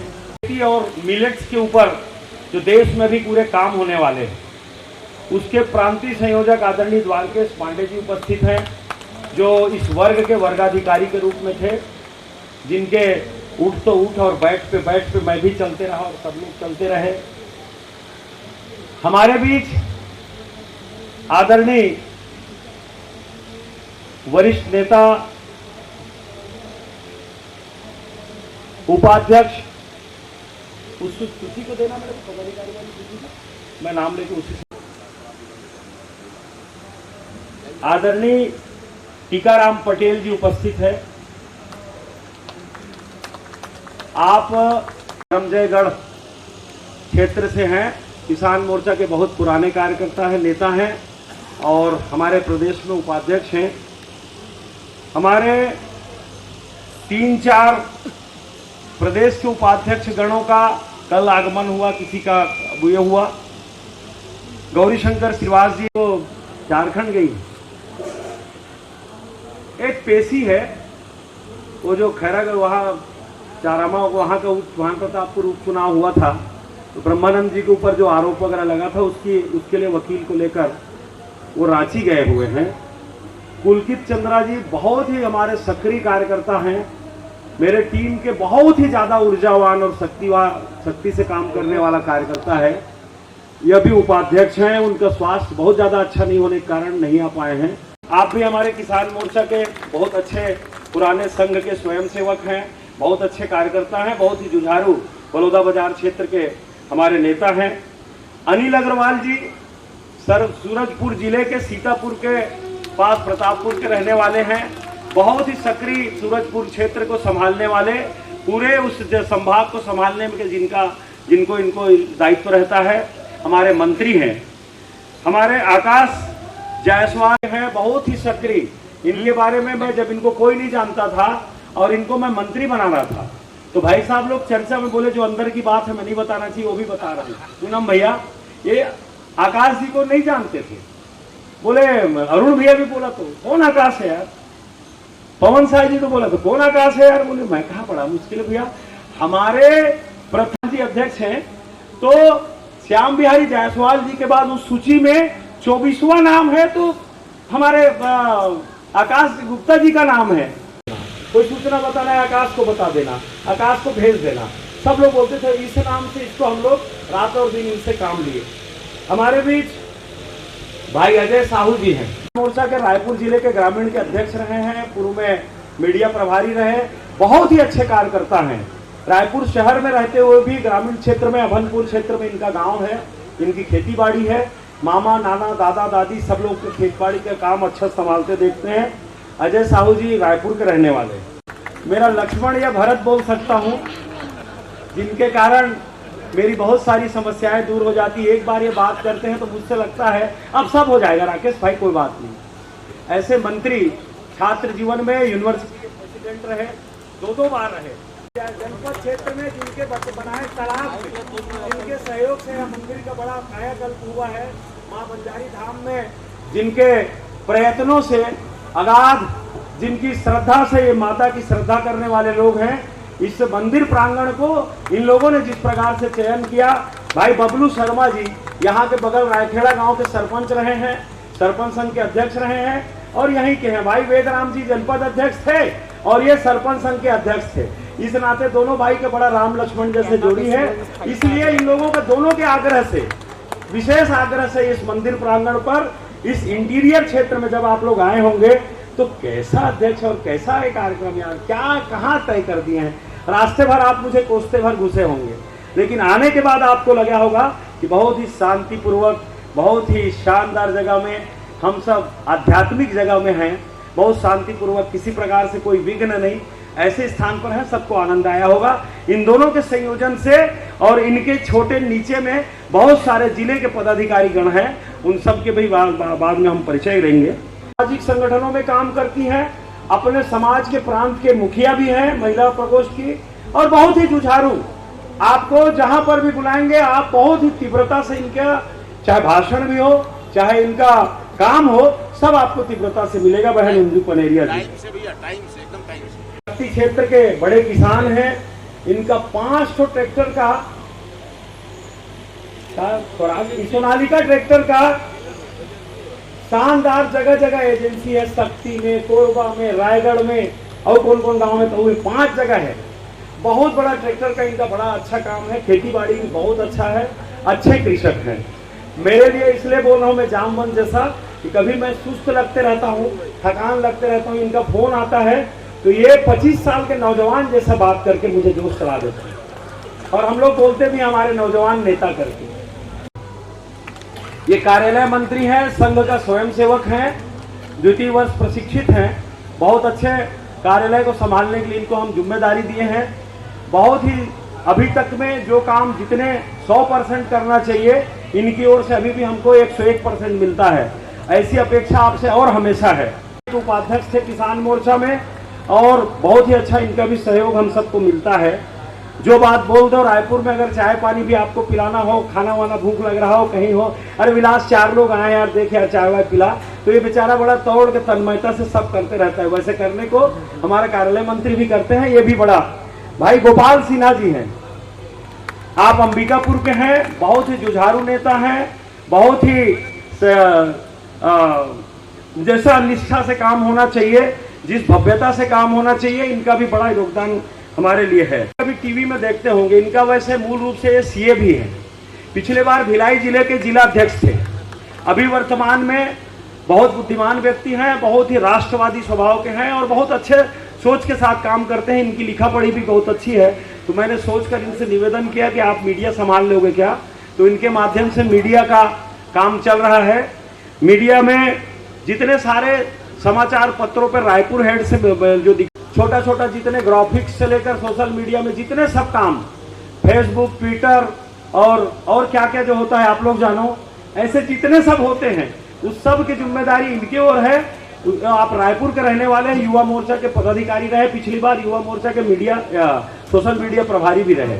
और मिलेट्स के ऊपर जो देश में भी पूरे काम होने वाले हैं, उसके प्रांतीय संयोजक आदरणीय द्वारकेश पांडे जी उपस्थित हैं, जो इस वर्ग के वर्गाधिकारी के रूप में थे, जिनके उठ तो उठ और बैठ पे मैं भी चलते रहा और सब लोग चलते रहे। हमारे बीच आदरणीय वरिष्ठ नेता उपाध्यक्ष, उसी को देना मेरे को पदाधिकारी वाली, मैं नाम लेके उसी से, आदरणीय टीकाराम पटेल जी उपस्थित है। आप रमजयगढ़ क्षेत्र से हैं, किसान मोर्चा के बहुत पुराने कार्यकर्ता हैं, नेता हैं और हमारे प्रदेश में उपाध्यक्ष हैं। हमारे 3-4 प्रदेश के उपाध्यक्ष गणों का कल आगमन हुआ, किसी का ये हुआ। गौरी शंकर श्रीवास जी तो झारखंड गई। एक पेशी है वो जो खैरागढ़ वहाँ चारामा वहाँ का तो आपको रूप चुनाव हुआ था, तो ब्रह्मानंद जी के ऊपर जो आरोप वगैरह लगा था उसके लिए वकील को लेकर वो रांची गए हुए हैं। पुलकित चंद्रा जी बहुत ही हमारे सक्रिय कार्यकर्ता हैं, मेरे टीम के बहुत ही ज़्यादा ऊर्जावान और शक्ति से काम करने वाला कार्यकर्ता है। यह भी उपाध्यक्ष हैं, उनका स्वास्थ्य बहुत ज़्यादा अच्छा नहीं होने के कारण नहीं आ पाए हैं। आप भी हमारे किसान मोर्चा के बहुत अच्छे पुराने संघ के स्वयंसेवक हैं, बहुत अच्छे कार्यकर्ता हैं, बहुत ही जुझारू बलौदा बाजार क्षेत्र के हमारे नेता हैं। अनिल अग्रवाल जी सूरजपुर जिले के सीतापुर के पास प्रतापपुर के रहने वाले हैं, बहुत ही सक्रिय सूरजपुर क्षेत्र को संभालने वाले, पूरे उस संभाग को संभालने में जिनको इनको दायित्व रहता है। हमारे मंत्री हैं, हमारे आकाश जायसवाल हैं, बहुत ही सक्रिय। इनके बारे में मैं जब इनको कोई नहीं जानता था और इनको मैं मंत्री बना रहा था, तो भाई साहब लोग चर्चा में बोले जो अंदर की बात है मैं नहीं बताना चाहिए, वो भी बता रहा हूँ। पूनम भैया ये आकाश जी को नहीं जानते थे, बोले अरुण भैया भी बोला तो कौन आकाश है यार, पवन साय जी तो बोला तो कौन आकाश है यार। बोले मैं कहा बड़ा मुश्किल है भैया, हमारे प्रधान जी अध्यक्ष हैं तो श्याम बिहारी जायसवाल जी के बाद उस सूची में 24वां नाम है, तो हमारे आकाश गुप्ता जी का नाम है। कोई सूचना बताना है आकाश को बता देना, आकाश को भेज देना। सब लोग बोलते थे इस नाम से, इसको हम लोग रात और दिन इनसे काम लिए। हमारे बीच भाई अजय साहू जी हैं, मोर्चा के रायपुर जिले के ग्रामीण के अध्यक्ष रहे हैं, पूर्व में मीडिया प्रभारी रहे, बहुत ही अच्छे कार्यकर्ता हैं। रायपुर शहर में रहते हुए भी ग्रामीण क्षेत्र में अभनपुर क्षेत्र में इनका गांव है, इनकी खेती बाड़ी है, मामा नाना दादा दादी सब लोग के खेती बाड़ी का काम अच्छा संभालते देखते हैं। अजय साहू जी रायपुर के रहने वाले, मेरा लक्ष्मण या भरत बोल सकता हूँ, जिनके कारण मेरी बहुत सारी समस्याएं दूर हो जाती है। एक बार ये बात करते हैं तो मुझसे लगता है अब सब हो जाएगा राकेश भाई, कोई बात नहीं। ऐसे मंत्री छात्र जीवन में यूनिवर्सिटी के प्रेसिडेंट रहे, 2 बार रहे। जनपद क्षेत्र में जिनके बनाए तालाब से, जिनके सहयोग से मंदिर का बड़ा कायाकल्प हुआ है, माँ बंजारी धाम में जिनके प्रयत्नों से अगाध, जिनकी श्रद्धा से ये माता की श्रद्धा करने वाले लोग हैं, इस मंदिर प्रांगण को इन लोगों ने जिस प्रकार से चयन किया। भाई बबलू शर्मा जी यहाँ के बगल रायखेड़ा गांव के सरपंच रहे हैं, सरपंच संघ के अध्यक्ष रहे हैं और यहीं के हैं। भाई वेदराम जी जनपद अध्यक्ष थे और ये सरपंच संघ के अध्यक्ष थे। इस नाते दोनों भाई के बड़ा राम लक्ष्मण जैसे जोड़ी है, इसलिए इन लोगों के दोनों के आग्रह से, विशेष आग्रह से इस मंदिर प्रांगण पर, इस इंटीरियर क्षेत्र में जब आप लोग आए होंगे तो कैसा अध्यक्ष और कैसा एक कार्यक्रम यार, क्या कहाँ तय कर दिए हैं। रास्ते भर आप मुझे कोसते भर घुसे होंगे, लेकिन आने के बाद आपको लगा होगा कि बहुत ही शांतिपूर्वक, बहुत ही शानदार जगह में हम सब आध्यात्मिक जगह में हैं, बहुत शांतिपूर्वक, किसी प्रकार से कोई विघ्न नहीं, ऐसे स्थान पर है, सबको आनंद आया होगा। इन दोनों के संयोजन से और इनके छोटे नीचे में बहुत सारे जिले के पदाधिकारी गण हैं, उन सब के भी बाद में हम परिचय लेंगे। सामाजिक संगठनों में काम करती हैं, अपने समाज के प्रांत के मुखिया भी हैं, महिला प्रकोष्ठ की, और बहुत ही जुझारू। आपको जहां पर भी बुलाएंगे आप बहुत ही तीव्रता से इनका, चाहे भाषण भी हो चाहे इनका काम हो, सब आपको तीव्रता से मिलेगा। बहन इंदु पनेरिया जी शक्ति क्षेत्र के बड़े किसान हैं, इनका 5 ट्रैक्टर का, सोनालिका ट्रैक्टर का शानदार जगह जगह एजेंसी है, शक्ति में, कोरबा में, रायगढ़ में और कौन कौन गांव में, तो 5 जगह है। बहुत बड़ा ट्रैक्टर का इनका बड़ा अच्छा काम है, खेती बाड़ी भी बहुत अच्छा है, अच्छे कृषक हैं। मेरे लिए इसलिए बोल रहा हूँ मैं जामबंद जैसा, कि कभी मैं सुस्त लगते रहता हूँ, थकान लगते रहता हूँ, इनका फोन आता है तो ये 25 साल के नौजवान जैसा बात करके मुझे जोश चला देते हैं, और हम लोग बोलते भी हमारे नौजवान नेता करके। ये कार्यालय मंत्री हैं, संघ का स्वयंसेवक हैं, द्वितीय वर्ष प्रशिक्षित हैं, बहुत अच्छे कार्यालय को संभालने के लिए इनको हम जिम्मेदारी दिए हैं। बहुत ही अभी तक में जो काम जितने 100% करना चाहिए, इनकी ओर से अभी भी हमको 101% मिलता है। ऐसी अपेक्षा आपसे और हमेशा है। उपाध्यक्ष थे किसान मोर्चा में, और बहुत ही अच्छा इनका भी सहयोग हम सबको मिलता है। जो बात बोल दो, रायपुर में अगर चाय पानी भी आपको पिलाना हो, खाना वाना भूख लग रहा हो कहीं हो, अरे विलास 4 लोग आए यार, देख यार चाय वाय पिला, तो ये बेचारा बड़ा तोड़ के तन्मयता से सब करते रहता है। वैसे करने को हमारा कार्यालय मंत्री भी करते हैं, ये भी बड़ा भाई गोपाल सिन्हा जी हैं, आप अंबिकापुर के हैं, बहुत ही जुझारू नेता हैं, बहुत ही जैसा निष्ठा से काम होना चाहिए, जिस भव्यता से काम होना चाहिए, इनका भी बड़ा योगदान हमारे लिए है। अभी टीवी में देखते होंगे, इनका वैसे मूल रूप से ये सीए भी है, पिछले बार भिलाई जिले के जिला अध्यक्ष थे, अभी वर्तमान में बहुत बुद्धिमान व्यक्ति हैं, बहुत ही राष्ट्रवादी स्वभाव के हैं और बहुत अच्छे सोच के साथ काम करते हैं। इनकी लिखा पढ़ी भी बहुत अच्छी है, तो मैंने सोचकर इनसे निवेदन किया कि आप मीडिया संभाल लोगे क्या, तो इनके माध्यम से मीडिया का काम चल रहा है। मीडिया में जितने सारे समाचार पत्रों पर रायपुर हेड से जो छोटा छोटा जितने ग्राफिक्स से लेकर सोशल मीडिया में जितने सब काम, फेसबुक, ट्विटर और क्या क्या जो होता है आप लोग जानो, ऐसे जितने सब होते हैं उस सब की जिम्मेदारी इनकी ओर है। आप रायपुर के रहने वाले हैं, युवा मोर्चा के पदाधिकारी रहे, पिछली बार युवा मोर्चा के मीडिया सोशल मीडिया प्रभारी भी रहे।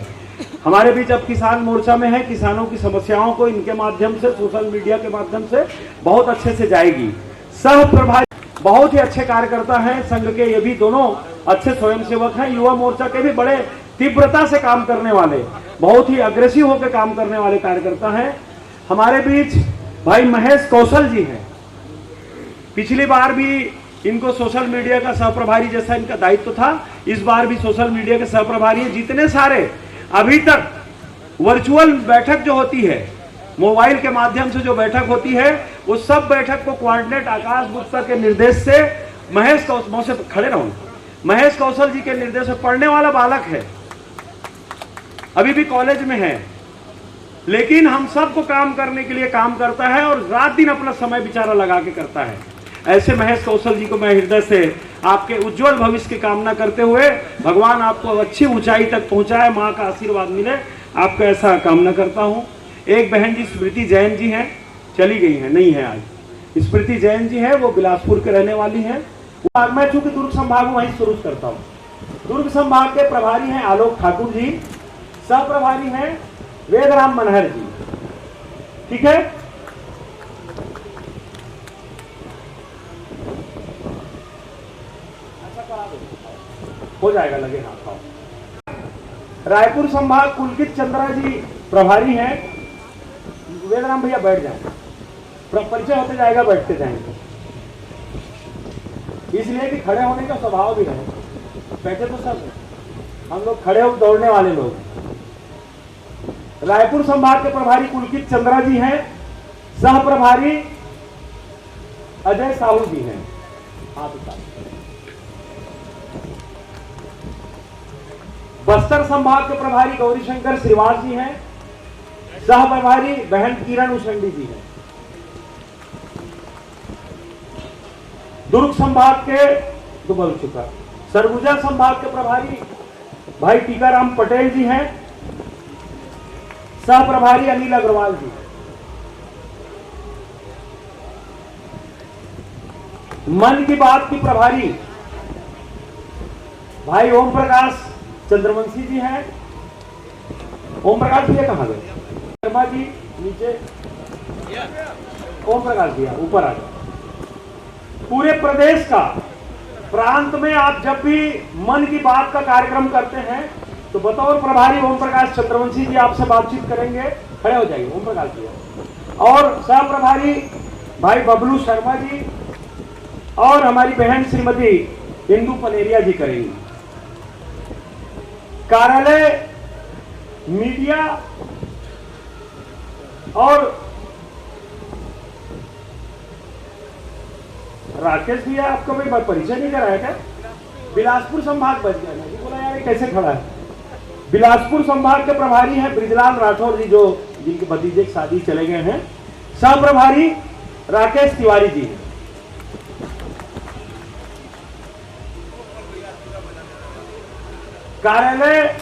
हमारे बीच अब किसान मोर्चा में है। किसानों की समस्याओं को इनके माध्यम से, सोशल मीडिया के माध्यम से बहुत अच्छे से जाएगी। सह प्रभारी बहुत ही अच्छे कार्यकर्ता हैं संघ के, ये भी दोनों अच्छे स्वयंसेवक हैं। युवा मोर्चा के भी बड़े तीव्रता से काम करने वाले, बहुत ही अग्रेसिव होकर काम करने वाले कार्यकर्ता हैं। हमारे बीच भाई महेश कौशल जी हैं। पिछली बार भी इनको सोशल मीडिया का सह प्रभारी जैसा इनका दायित्व था, इस बार भी सोशल मीडिया के सह प्रभारी हैं। जितने सारे अभी तक वर्चुअल बैठक जो होती है, मोबाइल के माध्यम से जो बैठक होती है, उस सब बैठक को कोऑर्डिनेट आकाश गुप्ता के निर्देश से महेश कौशल जी के निर्देश से, पढ़ने वाला बालक है, अभी भी कॉलेज में है, लेकिन हम सबको काम करने के लिए काम करता है और रात दिन अपना समय बेचारा लगा के करता है। ऐसे महेश कौशल जी को मैं हृदय से आपके उज्जवल भविष्य की कामना करते हुए, भगवान आपको अच्छी ऊंचाई तक पहुंचाए, मां का आशीर्वाद मिले, आपको ऐसा कामना करता हूं। एक बहन जी स्मृति जैन जी हैं, चली गई हैं, नहीं है आज। स्मृति जैन जी है, वो बिलासपुर के रहने वाली हैं। मैं चूंकि दुर्ग संभाग वहीं शुरू करता हूं। दुर्ग संभाग के प्रभारी हैं आलोक ठाकुर जी, सह प्रभारी हैं वेदराम मनहर जी। ठीक है, हो जाएगा, लगे हाथ खाओ। रायपुर संभाग पुलकित चंद्रा जी प्रभारी हैं। वेदराम भैया बैठ जाए, परिचय होते जाएगा, बैठते जाएंगे, इसलिए कि खड़े होने का स्वभाव भी रहे। बैठे तो सब हम लोग खड़े हो दौड़ने वाले लोग। रायपुर संभाग के प्रभारी पुलकित चंद्रा जी हैं। सह प्रभारी अजय साहू जी हैं। बस्तर संभाग के प्रभारी गौरीशंकर श्रीवास जी हैं। सह प्रभारी बहन किरण उशंडी जी हैं। दुर्ग संभाग के तो बोल चुका। सरगुजा संभाग के प्रभारी भाई टीकाराम पटेल जी हैं। सह प्रभारी अनिल अग्रवाल जी। मन की बात की प्रभारी भाई ओम प्रकाश चंद्रवंशी जी हैं। ओम प्रकाश भैया कहां गए? शर्मा जी नीचे, ओम प्रकाश भैया ऊपर आ गए। पूरे प्रदेश का, प्रांत में आप जब भी मन की बात का कार्यक्रम करते हैं तो बतौर प्रभारी ओम प्रकाश चंद्रवंशी जी आपसे बातचीत करेंगे। खड़े हो जाइए ओम प्रकाश भैया। और सह प्रभारी भाई बबलू शर्मा जी और हमारी बहन श्रीमती इंदू पनेरिया जी करेंगी। कार्यालय, मीडिया और राकेश भैया आपको भाई परिचय नहीं कराया क्या? बिलासपुर संभाग बच गया, नहीं बोला यार ये कैसे खड़ा है। बिलासपुर संभाग के प्रभारी हैं ब्रिजलाल राठौर जी, जो जिनके भतीजे की शादी चले गए हैं। सह प्रभारी राकेश तिवारी जी। कार्यालय,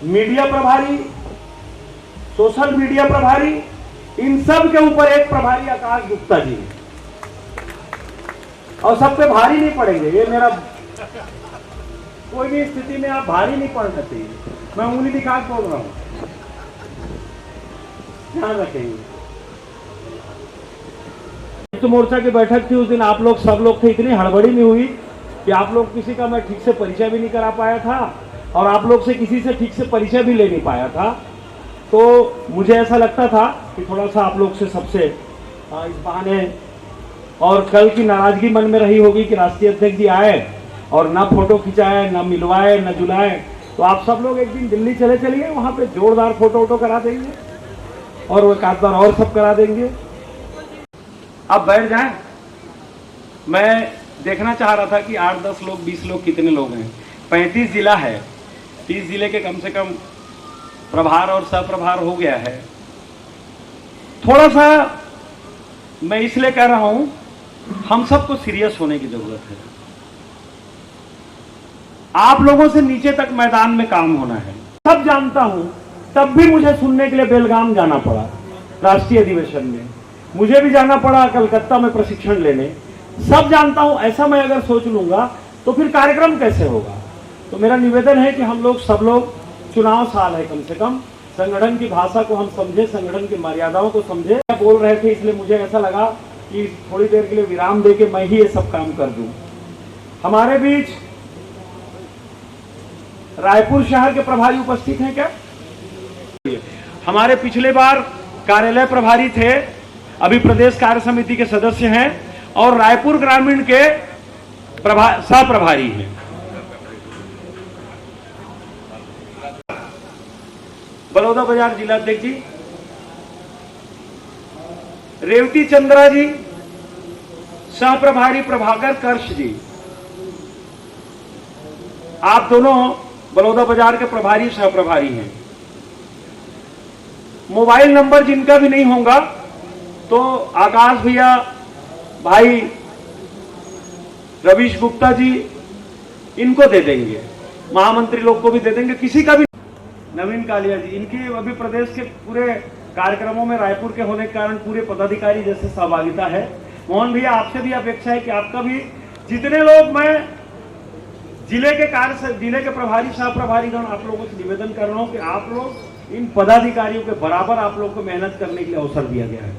मीडिया प्रभारी, सोशल मीडिया प्रभारी, इन सब के ऊपर एक प्रभारी आकाश गुप्ता जी है। और सब पे भारी नहीं पड़ेंगे, ये मेरा कोई भी स्थिति में आप भारी नहीं पड़ सकते। मैं उंगली दिखा के बोल रहा हूं, ध्यान रखेंगे। मोर्चा की बैठक थी उस दिन, आप लोग सब लोग थे, इतनी हड़बड़ी में हुई कि आप लोग किसी का मैं ठीक से परिचय भी नहीं करा पाया था और आप लोग से किसी से ठीक से परिचय भी ले नहीं पाया था। तो मुझे ऐसा लगता था कि थोड़ा सा आप लोग से सबसे इस बहाने, और कल की नाराजगी मन में रही होगी कि राष्ट्रीय अध्यक्ष जी आए और ना फोटो खिंचाए, ना मिलवाए, ना जुलाए, तो आप सब लोग एक दिन दिल्ली चले चलिए, वहां पे जोरदार फोटो वोटो करा देंगे और वो एक आध बार और सब करा देंगे। अब बैठ जाएं। मैं देखना चाह रहा था कि 8-10 लोग, 20 लोग, कितने लोग हैं। 35 जिला है, 30 जिले के कम से कम प्रभार और सप्रभार हो गया है। थोड़ा सा मैं इसलिए कह रहा हूं, हम सबको सीरियस होने की जरूरत है। आप लोगों से नीचे तक मैदान में काम होना है। सब जानता हूं, तब भी मुझे सुनने के लिए बेलगाम जाना पड़ा राष्ट्रीय अधिवेशन में, मुझे भी जाना पड़ा कलकत्ता में प्रशिक्षण लेने। सब जानता हूं, ऐसा मैं अगर सोच लूंगा तो फिर कार्यक्रम कैसे होगा। तो मेरा निवेदन है कि हम लोग, सब लोग चुनाव साल है, कम से कम संगठन की भाषा को हम समझे, संगठन की मर्यादाओं को समझे। बोल रहे थे इसलिए मुझे ऐसा लगा कि थोड़ी देर के लिए विराम देके मैं ही ये सब काम कर दूं। हमारे बीच रायपुर शहर के प्रभारी उपस्थित हैं क्या? हमारे पिछले बार कार्यालय प्रभारी थे, अभी प्रदेश कार्य समिति के सदस्य हैं और रायपुर ग्रामीण के सह प्रभारी हैं। बलौदा बाजार जिला अध्यक्ष जी, रेवती चंद्रा जी, सह प्रभारी प्रभाकर कर्श जी, आप दोनों बलौदा बाजार के प्रभारी सह प्रभारी हैं। मोबाइल नंबर जिनका भी नहीं होगा तो आकाश भैया, भाई रवीश गुप्ता जी, इनको दे देंगे, महामंत्री लोग को भी दे देंगे, किसी का भी। नवीन कालिया जी, इनकी अभी प्रदेश के पूरे कार्यक्रमों में रायपुर के होने के कारण पूरे पदाधिकारी जैसे सहभागिता है। मोहन भैया, आपसे भी अपेक्षा है कि आपका भी, जितने लोग, मैं जिले के प्रभारी सह प्रभारीगण आप लोगों से निवेदन कर रहा हूं कि आप लोग इन पदाधिकारियों के बराबर आप लोग को मेहनत करने के लिए अवसर दिया गया है।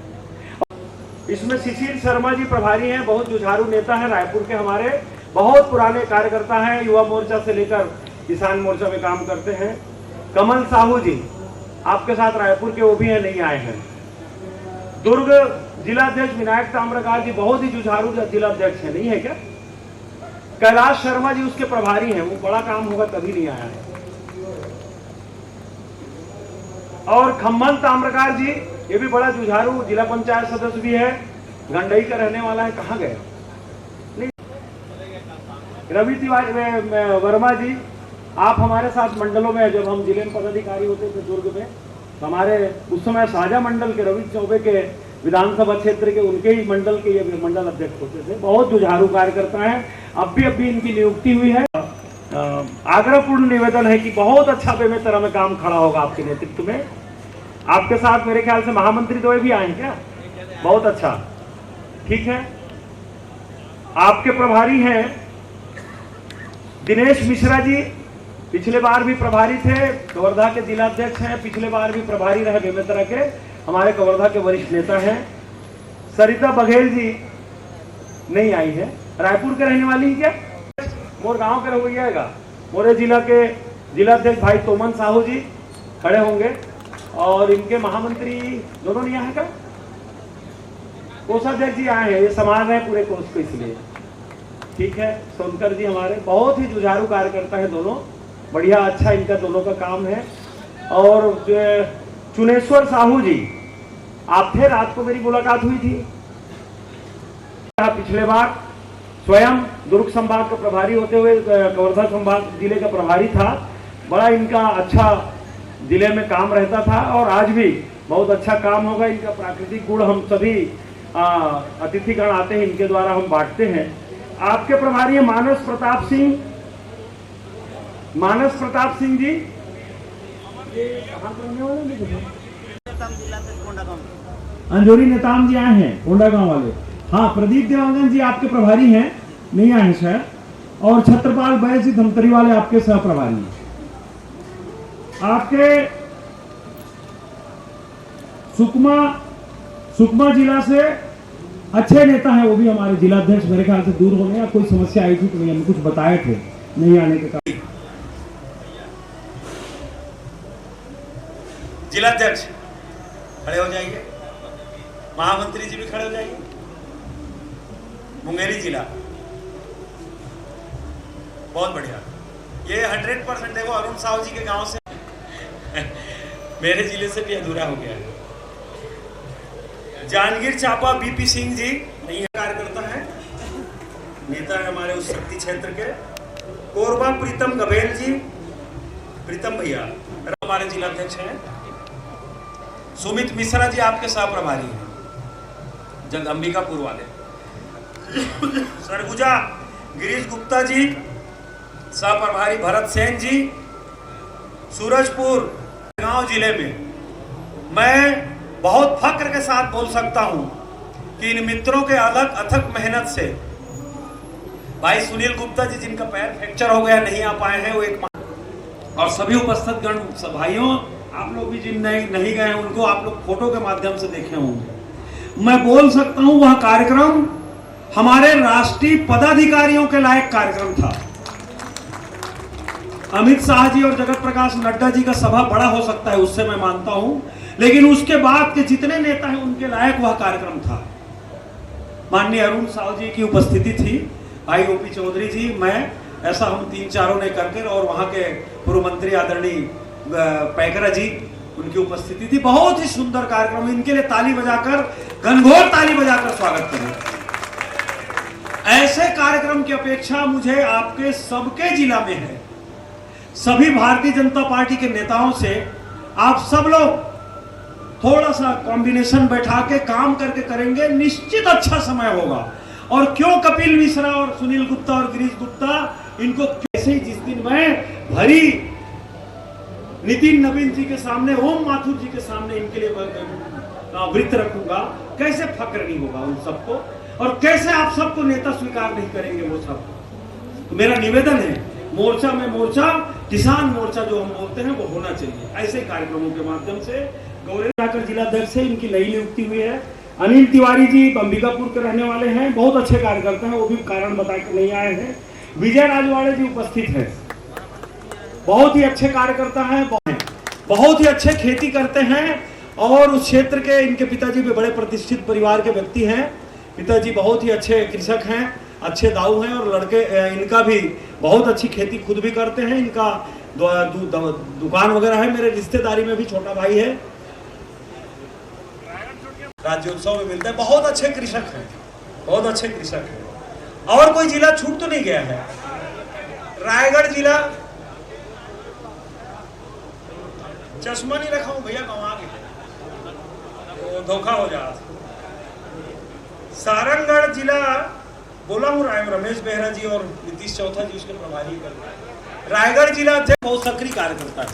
इसमें शिशिर शर्मा जी प्रभारी हैं, बहुत जुझारू नेता है, रायपुर के हमारे बहुत पुराने कार्यकर्ता हैं, युवा मोर्चा से लेकर किसान मोर्चा में काम करते हैं। कमल साहू जी आपके साथ रायपुर के, वो भी हैं, नहीं आए हैं। दुर्ग जिलाध्यक्ष विनायक ताम्रकार जी बहुत ही जुझारू जिलाध्यक्ष है, नहीं है क्या? कैलाश शर्मा जी उसके प्रभारी हैं, वो बड़ा काम होगा तभी नहीं आया है। और खम्मन ताम्रकार जी, ये भी बड़ा जुझारू जिला पंचायत सदस्य भी है, गंडई का रहने वाला है, कहाँ गए? नहीं। रवि तिवारी वर्मा जी, आप हमारे साथ मंडलों में, जब हम जिले में पदाधिकारी होते थे दुर्ग में, हमारे उस समय साझा मंडल के रवि चौबे के विधानसभा क्षेत्र के, उनके ही मंडल के ये मंडल अध्यक्ष होते थे। बहुत जुझारू कार्यकर्ता है, अब भी इनकी नियुक्ति हुई है। आग्रहपूर्ण निवेदन है कि बहुत अच्छा बेमेतरा में काम खड़ा होगा आपके नेतृत्व में। आपके साथ मेरे ख्याल से महामंत्री तो भी आए हैं क्या? बहुत अच्छा, ठीक है। आपके प्रभारी हैं दिनेश मिश्रा जी, पिछले बार भी प्रभारी थे, कवर्धा के जिलाध्यक्ष हैं, पिछले बार भी प्रभारी रहे बेमेतरा के, हमारे कवर्धा के वरिष्ठ नेता हैं। सरिता बघेल जी नहीं आई है, रायपुर के रहने वाली है क्या? मोर गांव के रह जाएगा। मोरे जिला के जिलाध्यक्ष भाई तोमन साहू जी खड़े होंगे और इनके महामंत्री दोनों नहीं आए क्या? कोषाध्यक्ष जी आए हैं, ये संभाल रहे हैं पूरे कोष को, इसलिए ठीक है। सोनकर जी हमारे बहुत ही जुझारू कार्यकर्ता है दोनों, बढ़िया, अच्छा इनका दोनों का काम है। और चुनेश्वर साहू जी, आप थे, रात को मेरी मुलाकात हुई थी। पिछले बार स्वयं दुर्ग संभाग का प्रभारी होते हुए कवर्धा संभाग जिले का प्रभारी था, बड़ा इनका अच्छा जिले में काम रहता था और आज भी बहुत अच्छा काम होगा। इनका प्राकृतिक गुण हम सभी अतिथिगण आते हैं इनके द्वारा हम बांटते हैं। आपके प्रभारी है मानस प्रताप सिंह जी, अंजोरी नेताम जी आए हैं, कोंडागांव वाले। हाँ, प्रदीप देवांगन जी आपके प्रभारी हैं, नहीं आए शायद। और छत्रपाल बैस जी धमतरी वाले आपके सह प्रभारी हैं। आपके सुकमा जिला से अच्छे नेता हैं, वो भी हमारे जिलाध्यक्ष, मेरे ख्याल से दूर होने या कोई समस्या आई थी तो हमें कुछ बताए थे नहीं आने के कारण। जिलाध्यक्ष खड़े हो जाइए, महामंत्री जी भी खड़े हो जाइए। मुंगेरी जिला बहुत बढ़िया, ये 100% देखो अरुण साहू जी के गांव से मेरे जिले से भी अधूरा हो गया है। जांजगीर चांपा बीपी सिंह जी नहीं है, कार्यकर्ता है, नेता है हमारे उस शक्ति क्षेत्र के। कोरबा प्रीतम गबेल जी, प्रीतम भैया हमारे जिलाध्यक्ष हैं। सुमित मिश्रा जी आपके सह प्रभारी हैं, अंबिकापुर वाले। सरगुजा गिरीश गुप्ता जी सह प्रभारी, भरत सेन जी सूरजपुर गांव जिले में। मैं बहुत फक्र के साथ बोल सकता हूं कि इन मित्रों के अलग अथक मेहनत से भाई सुनील गुप्ता जी जिनका पैर फ्रैक्चर हो गया नहीं आ पाए हैं, वो एक और सभी उपस्थित गण भाइयों, आप लोग भी जिन नहीं गए हैं उनको आप लोग फोटो के माध्यम से देखे होंगे। मैं बोल सकता हूं वह कार्यक्रम हमारे राष्ट्रीय पदाधिकारियों के लायक कार्यक्रम था। अमित शाह जी और जगत प्रकाश नड्डा जी का सभा बड़ा हो सकता है, उससे मैं मानता हूं, लेकिन उसके बाद के जितने नेता हैं उनके लायक वह कार्यक्रम था। माननीय अरुण साव जी की उपस्थिति थी, भाई ओपी चौधरी जी, मैं, ऐसा हम 3-4 ने करके, और वहां के पूर्व मंत्री आदरणीय पैकरा जी, उनकी उपस्थिति थी। बहुत ही सुंदर कार्यक्रम, इनके लिए ताली बजाकर, घनघोर ताली बजाकर स्वागत करें। ऐसे कार्यक्रम की अपेक्षा मुझे आपके सबके जिला में है। सभी भारतीय जनता पार्टी के नेताओं से आप सब लोग थोड़ा सा कॉम्बिनेशन बैठा के काम करके करेंगे, निश्चित अच्छा समय होगा। और क्यों कपिल मिश्रा और सुनील गुप्ता और गिरीश गुप्ता, इनको कैसे ही जिस दिन मैं भरी नितिन नवीन जी के सामने, ओम माथुर जी के सामने इनके लिए वृत्त रखूंगा, कैसे फक्र नहीं होगा उन सबको, और कैसे आप सबको नेता स्वीकार नहीं करेंगे वो सब। तो मेरा निवेदन है, मोर्चा में मोर्चा, किसान मोर्चा जो हम बोलते हैं वो होना चाहिए। ऐसे कार्यक्रमों के माध्यम से गौरेकर जिलाध्यक्ष से इनकी नई नियुक्ति हुई है। अनिल तिवारी जी अंबिकापुर के रहने वाले हैं, बहुत अच्छे कार्यकर्ता हैं, वो भी कारण बता के नहीं आए हैं। विजय राजवाड़े जी उपस्थित हैं, बहुत ही अच्छे कार्यकर्ता हैं, बहुत ही अच्छे खेती करते हैं, और उस क्षेत्र के इनके पिताजी भी बड़े प्रतिष्ठित परिवार के व्यक्ति हैं। पिताजी बहुत ही अच्छे कृषक हैं, अच्छे दाऊ हैं, और लड़के इनका भी बहुत अच्छी खेती खुद भी करते हैं। इनका दुकान वगैरह है, मेरे रिश्तेदारी में भी छोटा भाई है, राज्योत्सव में मिलता है। बहुत अच्छे कृषक हैं, बहुत अच्छे कृषक हैं। और कोई जिला छूट तो नहीं गया है? रायगढ़ जिला, चश्मा नहीं रखा हूं भैया, गंवा के धोखा हो जाता। सारंगढ़ जिला बोला हूँ, रमेश बेहरा जी और नीतीश चौथा जी उसके प्रभारी कर। रायगढ़ जिला बहुत सक्रिय कार्यकर्ता है।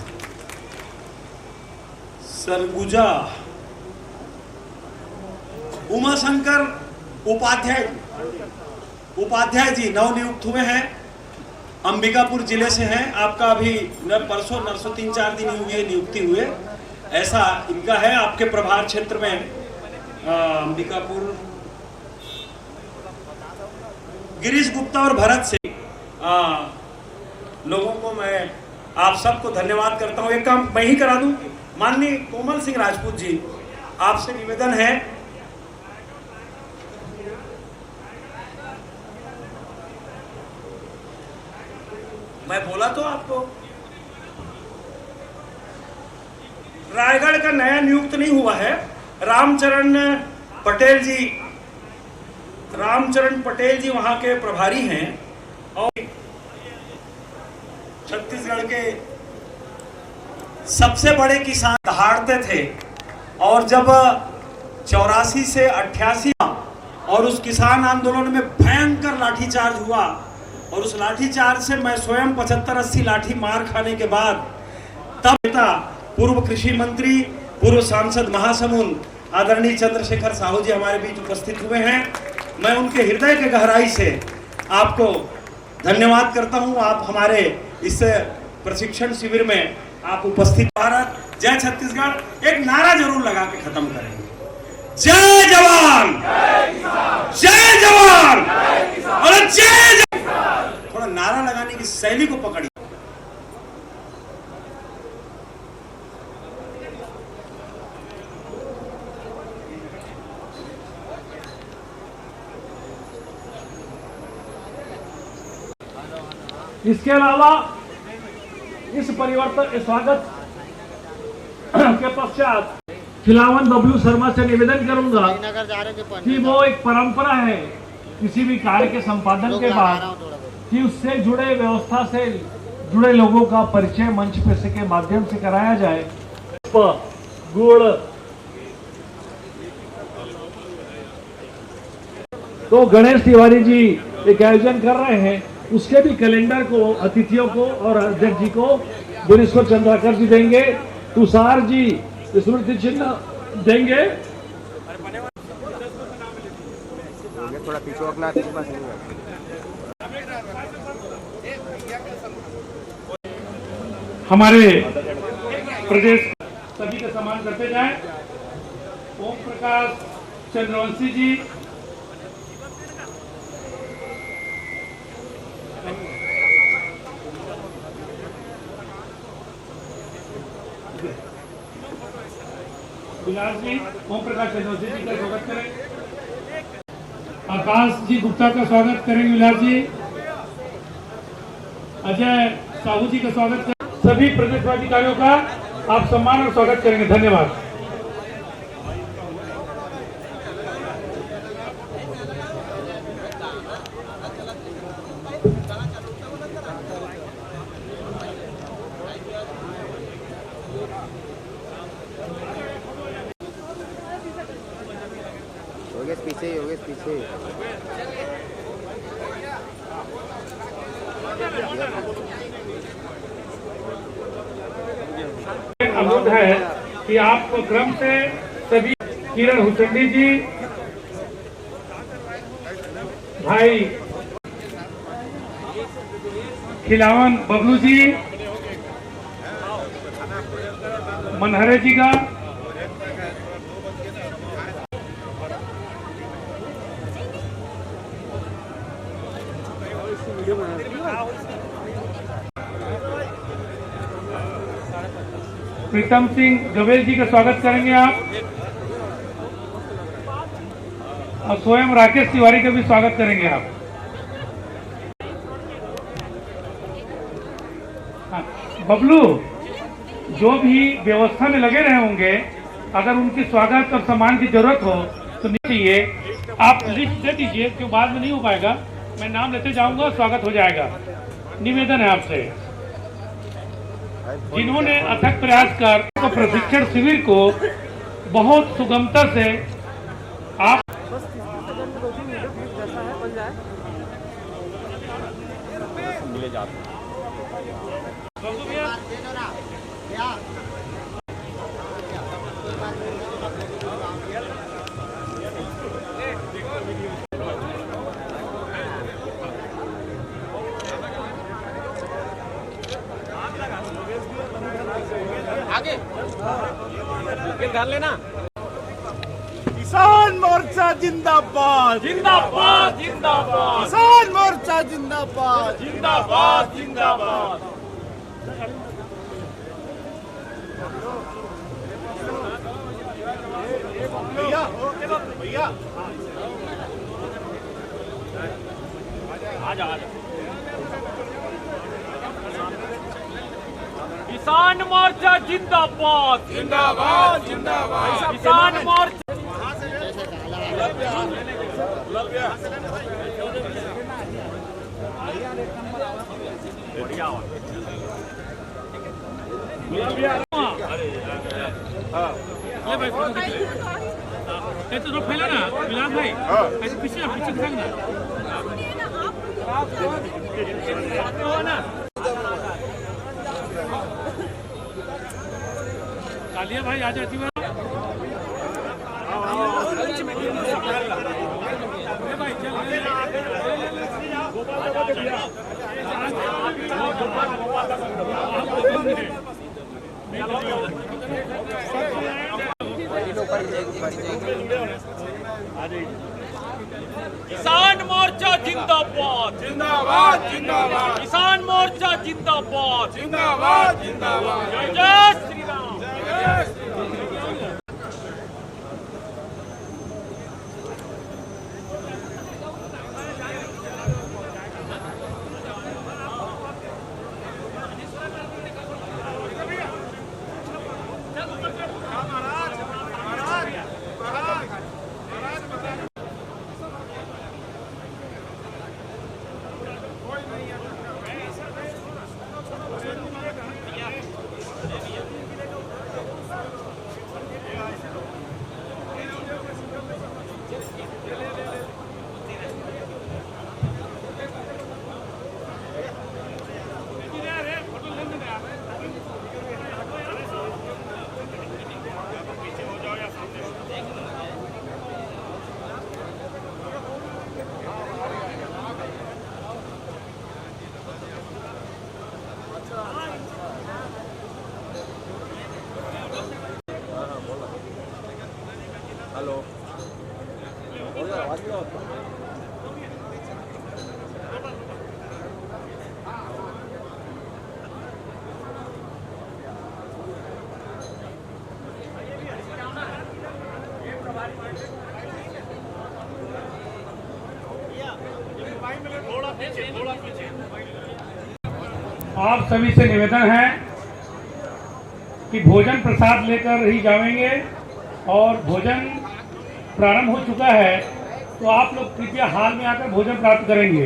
सरगुजा उमाशंकर उपाध्याय जी नवनियुक्त हुए हैं, अंबिकापुर जिले से हैं। आपका अभी परसों नरसों 3-4 दिन हुए नियुक्ति हुए, ऐसा इनका है। आपके प्रभार क्षेत्र में अंबिकापुर, गिरीश गुप्ता और भरत से लोगों को मैं आप सबको धन्यवाद करता हूं। एक काम मैं ही करा दूं, माननीय कोमल सिंह राजपूत जी, आपसे निवेदन है, मैं बोला तो आपको, रायगढ़ का नया नियुक्त नहीं हुआ है, रामचरण पटेल जी वहां के प्रभारी हैं, और छत्तीसगढ़ के सबसे बड़े किसान दहाड़ते थे, और जब 84 से 88 और उस किसान आंदोलन में भयंकर लाठीचार्ज हुआ, और उस लाठीचार्ज से मैं स्वयं 75-80 लाठी मार खाने के बाद तब पूर्व कृषि मंत्री, पूर्व सांसद महासमुंद आदरणीय चंद्रशेखर साहू जी हमारे बीच उपस्थित हुए हैं। मैं उनके हृदय के गहराई से आपको धन्यवाद करता हूं। आप हमारे इस प्रशिक्षण शिविर में आप उपस्थित। भारत जय छत्तीसगढ़ एक नारा जरूर लगा के खत्म करेंगे, जय जवान, जय जवान और जय। थोड़ा नारा लगाने की शैली को पकड़ी। इसके अलावा इस परिवर्तन स्वागत के पश्चात खिलावन बबलू शर्मा से निवेदन करूंगा कि वो एक परंपरा है किसी भी कार्य के संपादन के बाद कि उससे जुड़े व्यवस्था से जुड़े लोगों का परिचय मंच पे के माध्यम से कराया जाए। गुड़ तो गणेश तिवारी जी एक आयोजन कर रहे हैं, उसके भी कैलेंडर को अतिथियों को और अध्यक्ष जी को गुणेश्वर चंद्राकर जी देंगे, तुषार जी स्मृति चिन्ह देंगे। थोड़ा पीछे अपना हमारे प्रदेश सभी का सम्मान करते जाएं। ओम प्रकाश चंद्रवंशी जी, विलास जी, ओम प्रकाश चंद्रवंशी जी का स्वागत करें। आकाश जी गुप्ता का स्वागत करेंगे विलास जी। अजय साहू जी का स्वागत करें। सभी प्रदेश पदाधिकारियों का आप सम्मान और स्वागत करेंगे। धन्यवाद। योगेश पीछे अनुरोध है कि आप क्रम से सभी किरण हुसैनी जी, भाई खिलावन बबलू जी, मनहरे जी का, प्रीतम सिंह गवेल जी का स्वागत करेंगे आप, और स्वयं राकेश तिवारी का भी स्वागत करेंगे आप। हाँ, बबलू जो भी व्यवस्था में लगे रहे होंगे, अगर उनके स्वागत और सम्मान की जरूरत हो तो चाहिए आप लिस्ट दे दीजिए, क्योंकि बाद में नहीं हो पाएगा। मैं नाम लेते जाऊंगा, स्वागत हो जाएगा। निवेदन है आपसे, जिन्होंने अथक प्रयास कर तो प्रशिक्षण शिविर को बहुत सुगमता से आप कर लेना। किसान मोर्चा जिंदाबाद जिंदाबाद जिंदाबाद किसान मोर्चा जिंदाबाद जिंदाबाद जिंदाबाद। भैया भैया आजा आजा। किसान मोर्चा जिंदाबाद जिंदाबाद जिंदाबाद किसान मोर्चा तो फैला ना विलास भाई, ऐसे पीछे पीछे ना कालिया भाई आ जाती है। किसान मोर्चा जिंदाबाद जिंदाबाद जिंदाबाद किसान मोर्चा जिंदाबाद जिंदाबाद जिंदाबाद जय श्री राम। आप सभी से निवेदन है कि भोजन प्रसाद लेकर ही जाएंगे और भोजन प्रारंभ हो चुका है, तो आप लोग कृपया हाल में आकर भोजन प्राप्त करेंगे।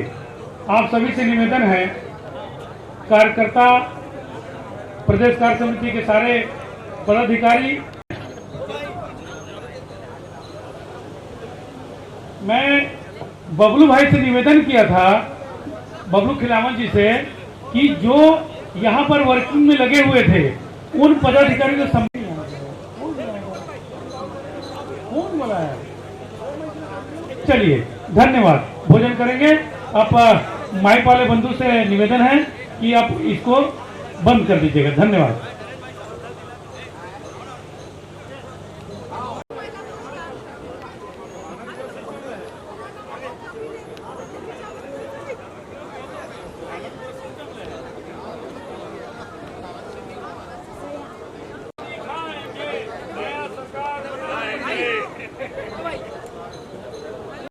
आप सभी से निवेदन है, कार्यकर्ता, प्रदेश कार्य समिति के सारे पदाधिकारी, मैं बबलू भाई से निवेदन किया था, बबलू खिलावन जी से, कि जो यहाँ पर वर्किंग में लगे हुए थे उन पदाधिकारियों को कौन बोला है? चलिए, धन्यवाद। भोजन करेंगे। आप माइक वाले बंधु से निवेदन है कि आप इसको बंद कर दीजिएगा। धन्यवाद।